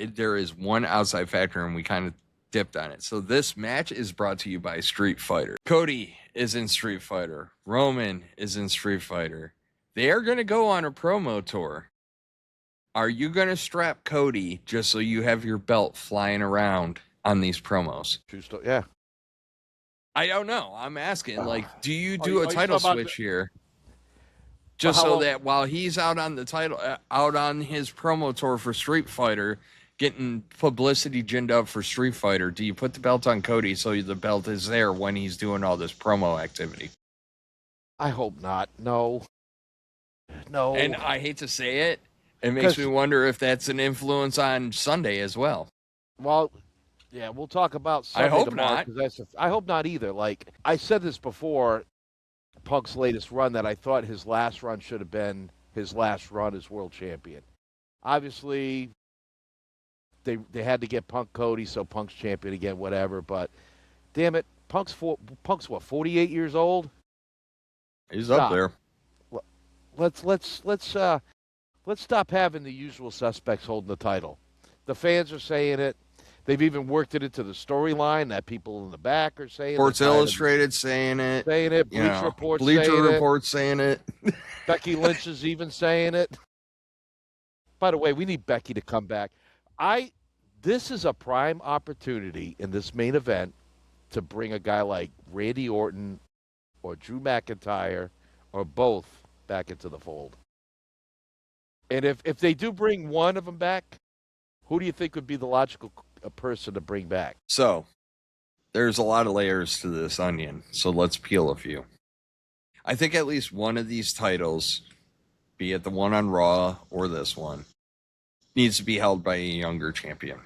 factor, and we kind of dipped on it. So this match is brought to you by Street Fighter. Cody is in Street Fighter. Roman is in Street Fighter. They are going to go on a promo tour. Are you going to strap Cody just so you have your belt flying around on these promos? True story. Yeah. I don't know. I'm asking, do you do a title switch here? Just so that while he's out on the title, out on his promo tour for Street Fighter, getting publicity ginned up for Street Fighter, do you put the belt on Cody so the belt is there when he's doing all this promo activity? I hope not. No. And I hate to say it, it makes me wonder if that's an influence on Sunday as well. Well, yeah, we'll talk about Sunday I hope tomorrow. not. I hope not either. Like, I said this before, Punk's latest run, that I thought his last run should have been his last run as world champion. Obviously, they had to get Punk Cody, so Punk's champion again, whatever. But damn it, Punk's what, 48 years old? He's up there. Let's stop having the usual suspects holding the title. The fans are saying it. They've even worked it into the storyline that people in the back are saying. Sports Illustrated saying it. Bleacher Report saying it. Becky Lynch is even saying it. By the way, we need Becky to come back. This is a prime opportunity in this main event to bring a guy like Randy Orton or Drew McIntyre or both back into the fold. And if they do bring one of them back, who do you think would be the logical person to bring back? So, there's a lot of layers to this onion, so let's peel a few. I think at least one of these titles, be it the one on Raw or this one, needs to be held by a younger champion.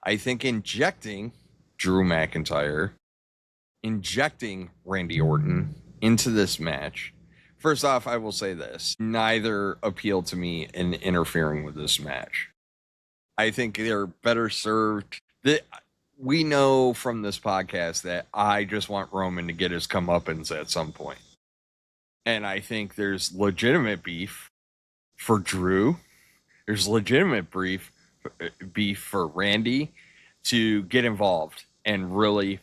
I think injecting Drew McIntyre, injecting Randy Orton into this match. First off, I will say this. Neither appeal to me in interfering with this match. I think they're better served. We know from this podcast that I just want Roman to get his comeuppance at some point. And I think there's legitimate beef for Drew. There's legitimate beef for Randy to get involved and really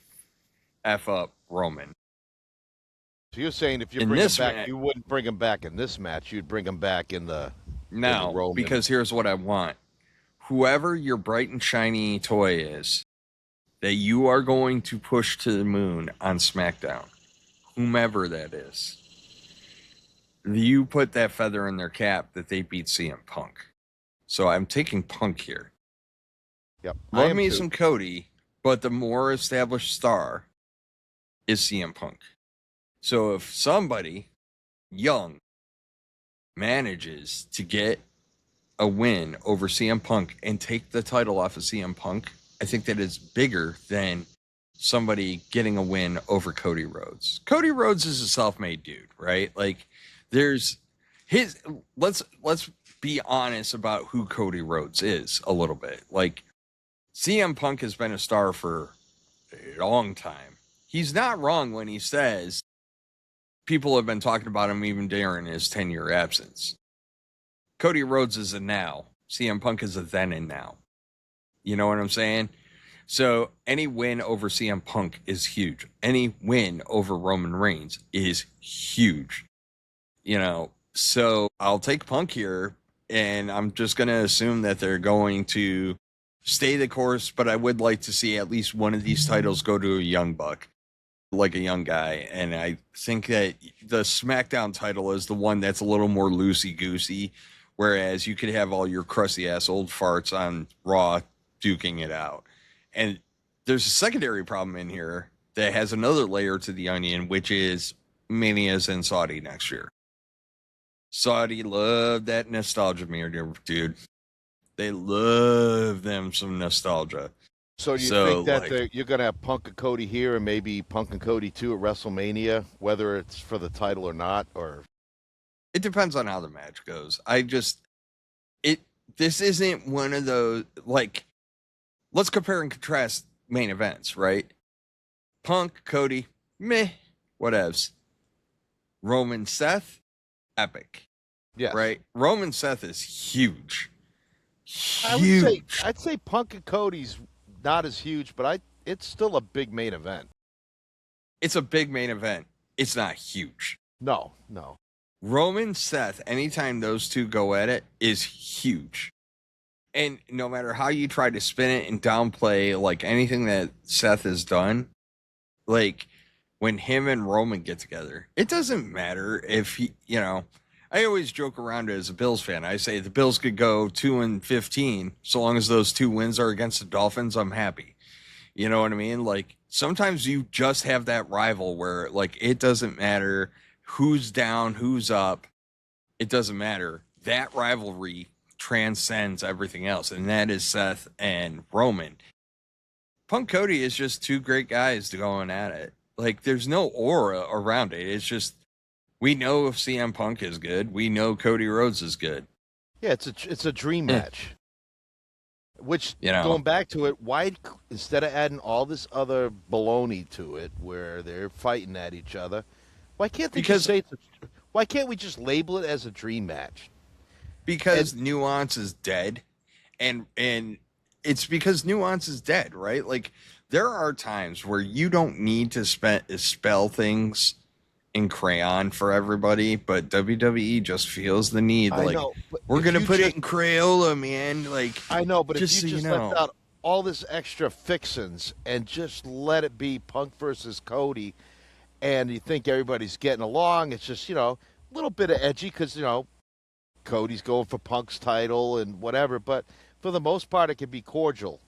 F up Roman. So you're saying if you bring him back, you wouldn't bring him back in this match. You'd bring him back in the No, because here's what I want. Whoever your bright and shiny toy is that you are going to push to the moon on SmackDown, whomever that is, you put that feather in their cap that they beat CM Punk. So I'm taking Punk here. Yep. Love me some Cody, but the more established star is CM Punk. So if somebody young manages to get a win over CM Punk and take the title off of CM Punk, I think that is bigger than somebody getting a win over Cody Rhodes. Cody Rhodes is a self-made dude, right? Like, there's his. Let's be honest about who Cody Rhodes is a little bit. Like, CM Punk has been a star for a long time. He's not wrong when he says people have been talking about him even during his 10-year absence. Cody Rhodes is a now. CM Punk is a then and now. You know what I'm saying? So any win over CM Punk is huge. Any win over Roman Reigns is huge. You know, so I'll take Punk here, and I'm just going to assume that they're going to stay the course, but I would like to see at least one of these titles go to a young buck, like a young guy. And I think that the SmackDown title is the one that's a little more loosey-goosey, whereas you could have all your crusty-ass old farts on Raw duking it out. And there's a secondary problem in here that has another layer to the onion, which is Mania's in Saudi next year. Saudi love that nostalgia mirror, dude. They love them some nostalgia. So do you think that you're going to have Punk and Cody here and maybe Punk and Cody too at WrestleMania, whether it's for the title or not? Or it depends on how the match goes. This isn't one of those, like, let's compare and contrast main events, right? Punk, Cody, meh, whatevs. Roman, Seth, epic. Yes. Right? Roman, Seth is huge. Huge. I'd say Punk and Cody's not as huge, but it's still a big main event. It's a big main event. It's not huge. No. Roman, Seth, anytime those two go at it, is huge. And no matter how you try to spin it and downplay, like, anything that Seth has done, like, when him and Roman get together, it doesn't matter if he, you know, I always joke around as a Bills fan. I say the Bills could go 2-15. So long as those 2 wins are against the Dolphins, I'm happy. You know what I mean? Like, sometimes you just have that rival where, like, it doesn't matter who's down, who's up. It doesn't matter. That rivalry transcends everything else, and that is Seth and Roman. Punk Cody is just 2 great guys going at it. Like, there's no aura around it. It's just, we know if CM Punk is good, we know Cody Rhodes is good. Yeah, it's a dream match. Which, you know, going back to it, why, instead of adding all this other baloney to it where they're fighting at each other, why can't they why can't we just label it as a dream match? Because nuance is dead, and it's because nuance is dead, right? Like, there are times where you don't need to spell things in crayon for everybody, but WWE just feels the need. Like, we're gonna put it in Crayola, man. Like, I know, but if you just left out all this extra fixins and just let it be Punk versus Cody, and you think everybody's getting along, it's just, you know, a little bit of edgy because, you know, Cody's going for Punk's title and whatever, but for the most part, it can be cordial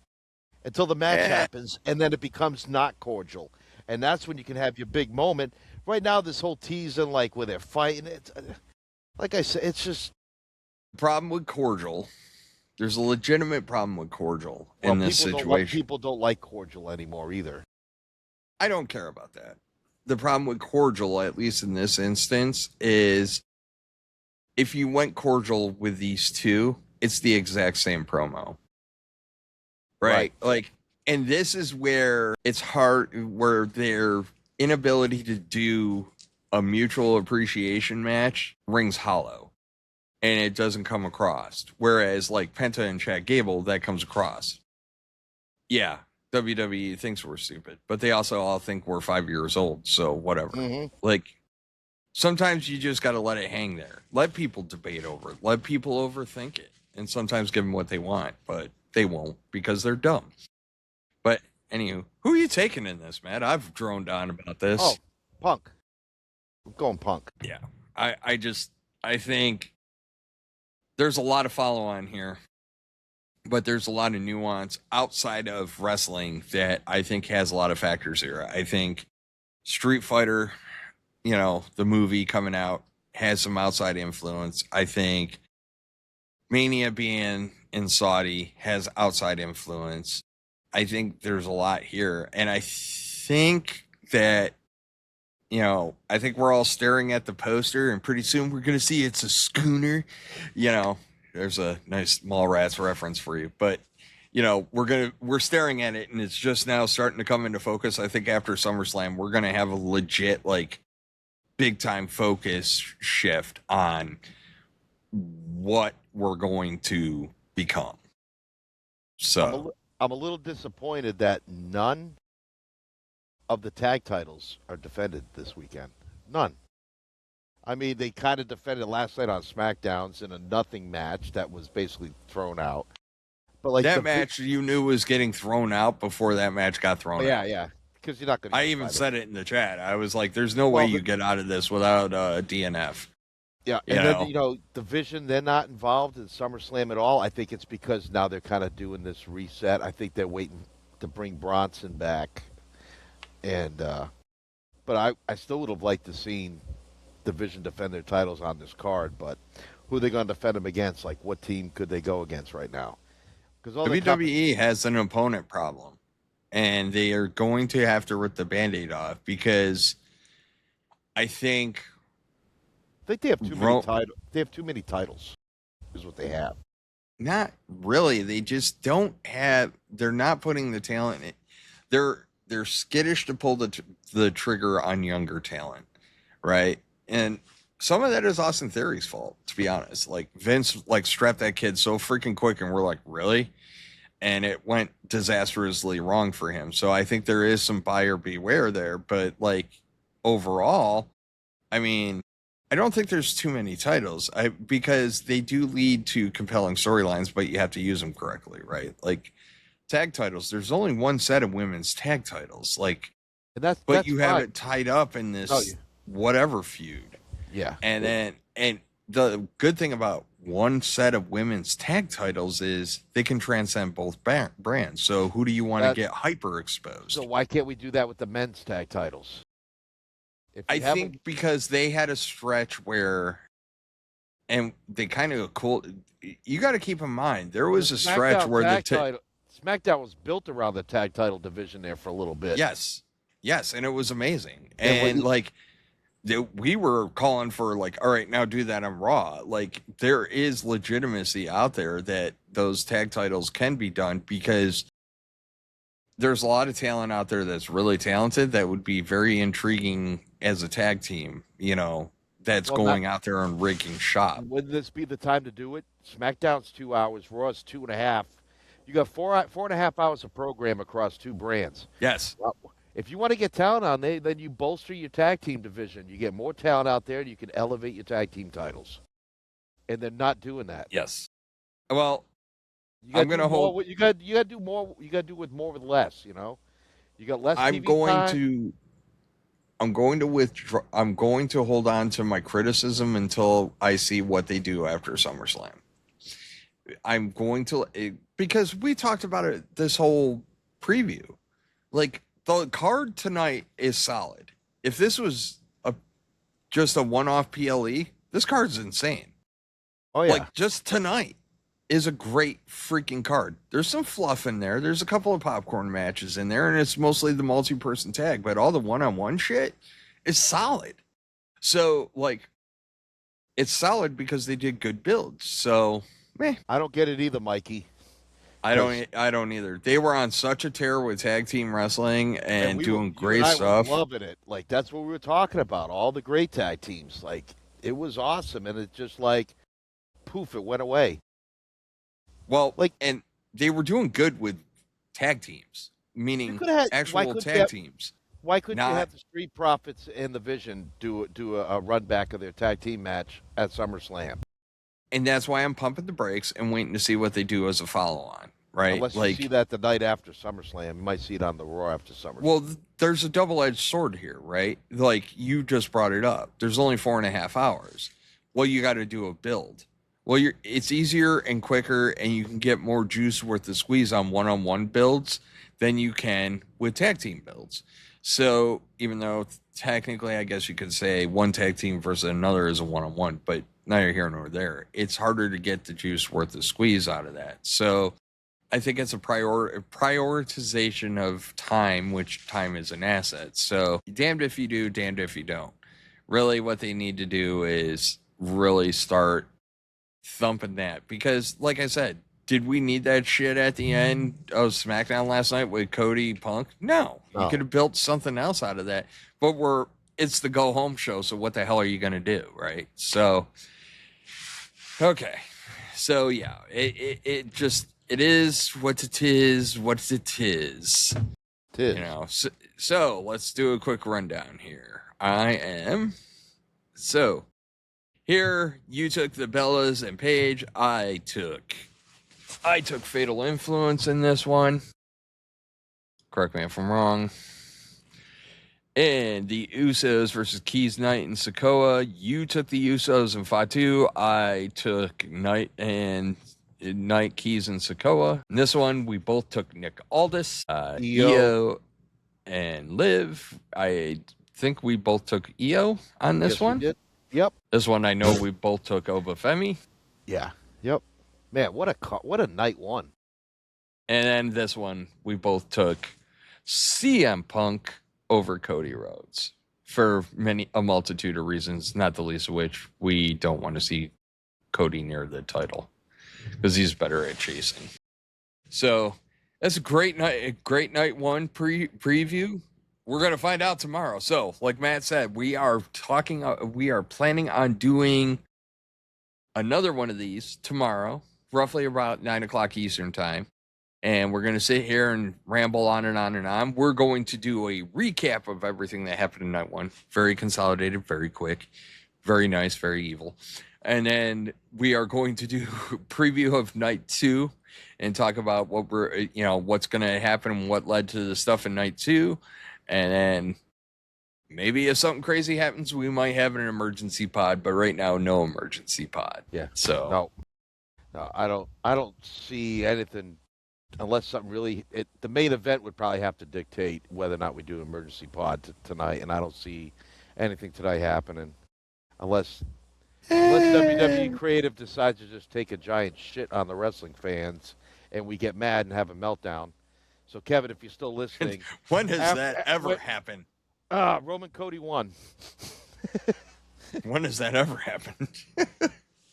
until the match happens, and then it becomes not cordial, and that's when you can have your big moment. Right now, this whole teasing, like, where they're fighting, it's, like I said, it's just... Problem with cordial. There's a legitimate problem with cordial in this situation. People don't like cordial anymore either. I don't care about that. The problem with cordial, at least in this instance, is if you went cordial with these two, it's the exact same promo. Right? Like, and this is where it's hard, where their inability to do a mutual appreciation match rings hollow, and it doesn't come across. Whereas, like, Penta and Chad Gable, that comes across. Yeah, WWE thinks we're stupid, but they also all think we're 5 years old, so whatever. Mm-hmm. Like, sometimes you just got to let it hang there. Let people debate over it. Let people overthink it, and sometimes give them what they want, but they won't because they're dumb. But anywho, who are you taking in this, Matt? I've droned on about this. Oh, Punk. I'm going Punk. Yeah. I think there's a lot of follow-on here, but there's a lot of nuance outside of wrestling that I think has a lot of factors here. I think Street Fighter, you know, the movie coming out, has some outside influence. I think Mania being in Saudi has outside influence. I think there's a lot here. And I think that, I think we're all staring at the poster, and pretty soon we're going to see it's a schooner. There's a nice Mallrats reference for you. But, we're staring at it, and it's just now starting to come into focus. I think after SummerSlam, we're going to have a legit, big time focus shift on what we're going to become. So I'm a little disappointed that none of the tag titles are defended this weekend. None. I mean, they kind of defended last night on SmackDowns in a nothing match that was basically thrown out. But that match you knew was getting thrown out before that match got thrown out. Yeah. Because you're not going to. I even said it in the chat. I was like, "There's no way you get out of this without DNF." Yeah, and then Division, they're not involved in SummerSlam at all. I think it's because now they're kind of doing this reset. I think they're waiting to bring Bronson back, and but I still would have liked to seen Division defend their titles on this card. But who are they going to defend them against? Like, what team could they go against right now? Because WWE has an opponent problem, and they are going to have to rip the Band-Aid off because I think they have too many titles. They have too many titles, is what they have. Not really. They just don't have. They're not putting the talent in. They're skittish to pull the trigger on younger talent, right? And some of that is Austin Theory's fault, to be honest. Like Vince, strapped that kid so freaking quick, and we're like, really? And it went disastrously wrong for him. So I think there is some buyer beware there. But overall, I mean, I don't think there's too many titles because they do lead to compelling storylines, but you have to use them correctly, right? Like tag titles, there's only one set of women's tag titles, that's you have it tied up in this whatever feud. Yeah. And the good thing about one set of women's tag titles is they can transcend both brands. So who do you want to get hyper exposed? So why can't we do that with the men's tag titles? I think because they had a stretch where, and they kind of you got to keep in mind, there was a stretch where SmackDown was built around the tag title division there for a little bit. Yes. And it was amazing. And we were calling for all right, now do that on Raw. There is legitimacy out there that those tag titles can be done because there's a lot of talent out there that's really talented that would be very intriguing as a tag team, that's going out there and rigging shop. Wouldn't this be the time to do it? SmackDown's 2 hours, Raw's 2.5. You got 4.5 hours of program across two brands. Yes. Well, if you want to get talent on there, then you bolster your tag team division. You get more talent out there, and you can elevate your tag team titles. And they're not doing that. Yes. Well, I'm going to hold. You got to do more. You got to do with more with less. You got less. I'm going to withdraw. I'm going to hold on to my criticism until I see what they do after SummerSlam. I'm going to, because we talked about it this whole preview. The card tonight is solid. If this was just a one-off PLE, this card's insane. Oh yeah. Just tonight is a great freaking card. There's some fluff in there. There's a couple of popcorn matches in there, and it's mostly the multi-person tag, but all the one-on-one shit is solid. So, it's solid because they did good builds. So, I don't get it either, Mikey. I don't either. They were on such a tear with tag team wrestling and doing great stuff. I was loving it. That's what we were talking about. All the great tag teams. It was awesome, and it just poof, it went away. Well, and they were doing good with tag teams, meaning actual tag teams. Why couldn't you have the Street Profits and the Vision do a run back of their tag team match at SummerSlam? And that's why I'm pumping the brakes and waiting to see what they do as a follow-on, right? Unless you see that the night after SummerSlam. You might see it on the Raw after SummerSlam. Well, there's a double-edged sword here, right? You just brought it up. There's only 4.5 hours. Well, you got to do a build. Well, it's easier and quicker, and you can get more juice worth the squeeze on one-on-one builds than you can with tag team builds. So even though technically I guess you could say one tag team versus another is a one-on-one, but neither here nor there. It's harder to get the juice worth the squeeze out of that. So I think it's a prioritization of time, which time is an asset. So damned if you do, damned if you don't. Really what they need to do is really start thumping that. Because, like I said, did we need that shit at the end of SmackDown last night with Cody Punk? No. You could have built something else out of that. But it's the go-home show, so what the hell are you going to do, right? So, okay. So, yeah, it is what it is, what it is. It is. You know, so let's do a quick rundown here. So, here, you took the Bellas and Paige. I took Fatal Influence in this one. Correct me if I'm wrong. And the Usos versus Keys, Knight, and Sikoa. You took the Usos and Fatu. I took Knight, Keys, and Sikoa. In this one, we both took Nick Aldis, Io, and Liv. I think we both took Io on this one. We did. Yep. This one, I know we both took Obafemi. Yeah. Yep. Man, what a night one. And then this one, we both took CM Punk over Cody Rhodes for a multitude of reasons, not the least of which we don't want to see Cody near the title because he's better at chasing. So that's a great night one preview. We're going to find out tomorrow. So like Matt said, we are planning on doing another one of these tomorrow, roughly about 9:00 Eastern time. And we're going to sit here and ramble on and on and on. We're going to do a recap of everything that happened in night one. Very consolidated, very quick, very nice, very evil. And then we are going to do a preview of night two and talk about what's going to happen and what led to the stuff in night two. And then maybe if something crazy happens, we might have an emergency pod. But right now, no emergency pod. Yeah. So no, I don't see anything. Unless something really, the main event would probably have to dictate whether or not we do an emergency pod tonight, and I don't see anything tonight happening unless WWE Creative decides to just take a giant shit on the wrestling fans and we get mad and have a meltdown. So, Kevin, if you're still listening, when has that ever happened? Roman Cody won. When has that ever happened?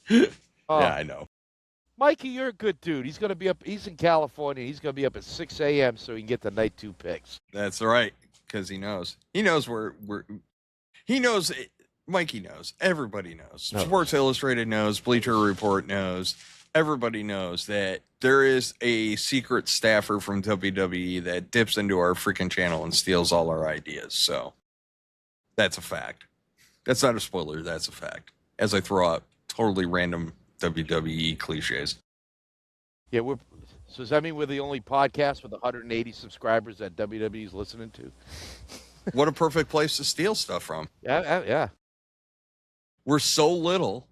Yeah, I know. Mikey, you're a good dude. He's going to be up. He's in California. He's going to be up at 6 a.m. so he can get the night two picks. That's right, because he knows. He knows he knows. Mikey knows. Everybody knows. No. Sports Illustrated knows. Bleacher Report knows. Everybody knows that there is a secret staffer from WWE that dips into our freaking channel and steals all our ideas. So that's a fact. That's not a spoiler. That's a fact. As I throw out totally random WWE cliches. Yeah, so does that mean we're the only podcast with 180 subscribers that WWE's listening to? What a perfect place to steal stuff from. Yeah. We're so little,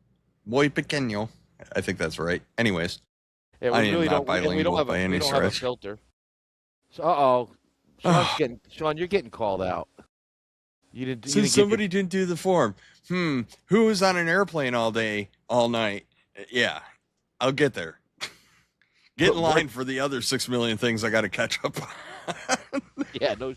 muy pequeño. I think that's right. Anyways, yeah, we really don't. We don't have a filter. So, Sean, you're getting called out. You didn't. Since somebody didn't do the form. Who was on an airplane all day, all night? Yeah, I'll get there. Get in line for the other 6 million things I got to catch up on. Yeah, no.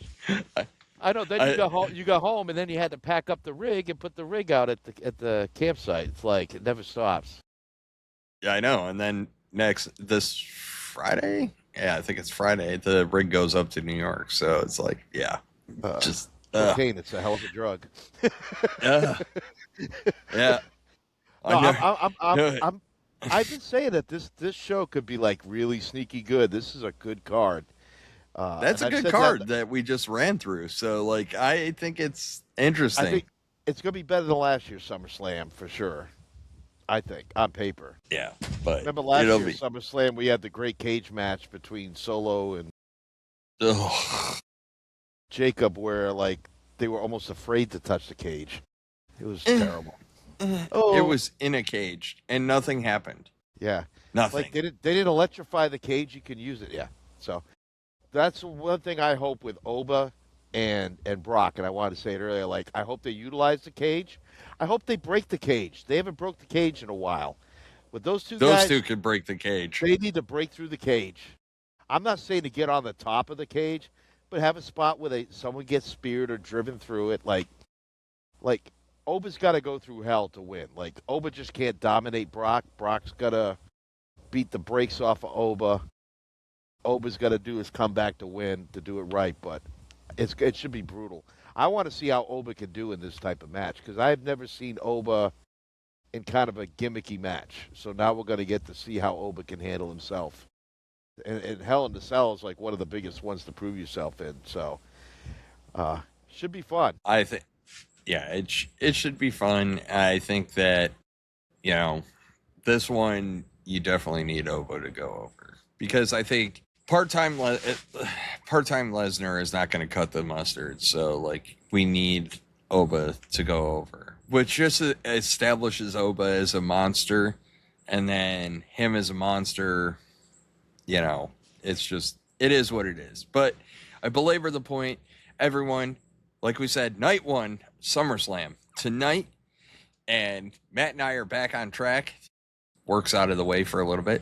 I know. Then you got home, and then you had to pack up the rig and put the rig out at the campsite. It's like it never stops. Yeah, I know. And then this Friday, I think it's Friday. The rig goes up to New York, so it's like, cocaine. It's a hell of a drug. Yeah. No, I've been saying that this show could be like really sneaky good. This is a good card. That's a good card that we just ran through. So, like, I think it's interesting. I think it's going to be better than last year's SummerSlam for sure. I think on paper. Yeah, but remember last year's SummerSlam we had the great cage match between Solo and Jacob, where like they were almost afraid to touch the cage. It was terrible. It was in a cage, and nothing happened. Yeah, nothing. Like they didn't electrify the cage. You can use it. Yeah, so that's one thing I hope with Oba and Brock. And I wanted to say it earlier. Like I hope they utilize the cage. I hope they break the cage. They haven't broke the cage in a while. With those two guys, those two could break the cage. They need to break through the cage. I'm not saying to get on the top of the cage, but have a spot where someone gets speared or driven through it. Like Oba's got to go through hell to win. Like, Oba just can't dominate Brock. Brock's got to beat the brakes off of Oba. Oba's got to do his comeback to win, to do it right, but it should be brutal. I want to see how Oba can do in this type of match, because I've never seen Oba in kind of a gimmicky match. So now we're going to get to see how Oba can handle himself. And Hell in the Cell is like one of the biggest ones to prove yourself in. So, should be fun. I think, yeah, it should be fun. I think that, this one, you definitely need Oba to go over. Because I think part-time Lesnar is not going to cut the mustard. So, like, we need Oba to go over. Which just establishes Oba as a monster. And then him as a monster, it's just, it is what it is. But I belabor the point. Everyone, like we said, night 1, SummerSlam tonight. And Matt and I are back on track. Work's out of the way for a little bit.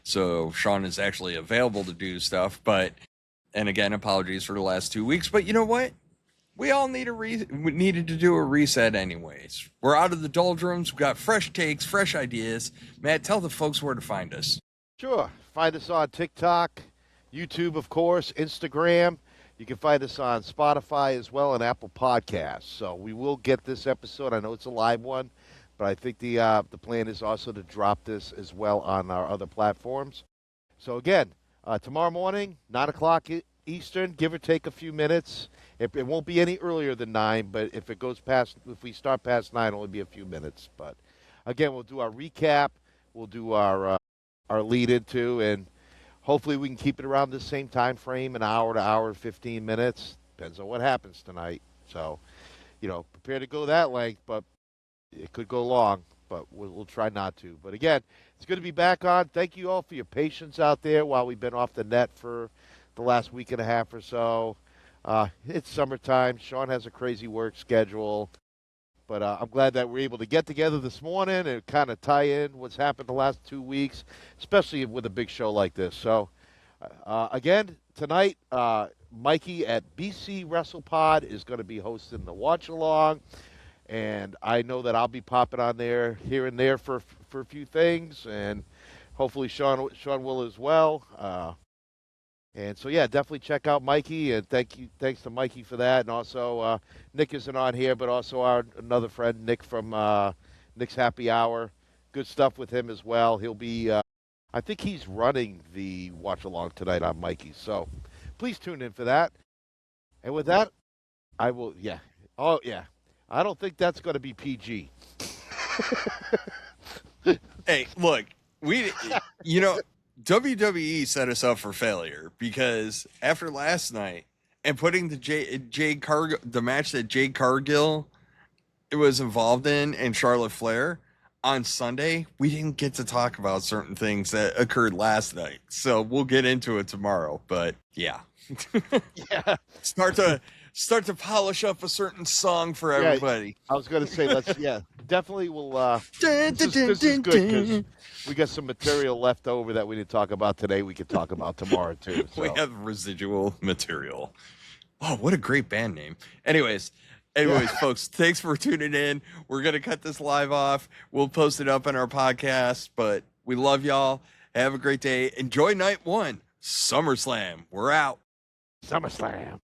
So Sean is actually available to do stuff. And again, apologies for the last 2 weeks. But you know what? We all needed to do a reset anyways. We're out of the doldrums. We've got fresh takes, fresh ideas. Matt, tell the folks where to find us. Sure. Find us on TikTok, YouTube, of course, Instagram. You can find us on Spotify as well, and Apple Podcasts. So we will get this episode. I know it's a live one, but I think the plan is also to drop this as well on our other platforms. So again, tomorrow morning, 9 o'clock Eastern, give or take a few minutes. It won't be any earlier than 9, but if we start past 9, it'll only be a few minutes. But again, we'll do our recap. We'll do our lead into, and hopefully we can keep it around the same time frame, an hour to hour and 15 minutes. Depends on what happens tonight. So, prepare to go that length, but it could go long, but we'll try not to. But again, it's good to be back on. Thank you all for your patience out there while we've been off the net for the last week and a half or so. It's summertime. Sean has a crazy work schedule. But I'm glad that we're able to get together this morning and kind of tie in what's happened the last 2 weeks, especially with a big show like this. So, again, tonight, Mikey at BC WrestlePod is going to be hosting the watch-along. And I know that I'll be popping on there here and there for a few things. And hopefully Sean will as well. And so, yeah, definitely check out Mikey, and thanks to Mikey for that. And also, Nick isn't on here, but also another friend, Nick from Nick's Happy Hour. Good stuff with him as well. He'll be, I think he's running the watch-along tonight on Mikey. So please tune in for that. And with that, I will, yeah. Oh, yeah. I don't think that's going to be PG. Hey, look, WWE set us up for failure because after last night and putting the match that Jade Cargill was involved in and Charlotte Flair on Sunday, we didn't get to talk about certain things that occurred last night. So we'll get into it tomorrow. But yeah, Yeah. start to polish up a certain song for everybody. I was going to say, definitely we'll, this is good because we got some material left over that we didn't talk about today. We could talk about tomorrow too. So. We have residual material. Oh, what a great band name. Anyways, folks, thanks for tuning in. We're going to cut this live off. We'll post it up on our podcast, but we love y'all. Have a great day. Enjoy night 1, SummerSlam. We're out. SummerSlam.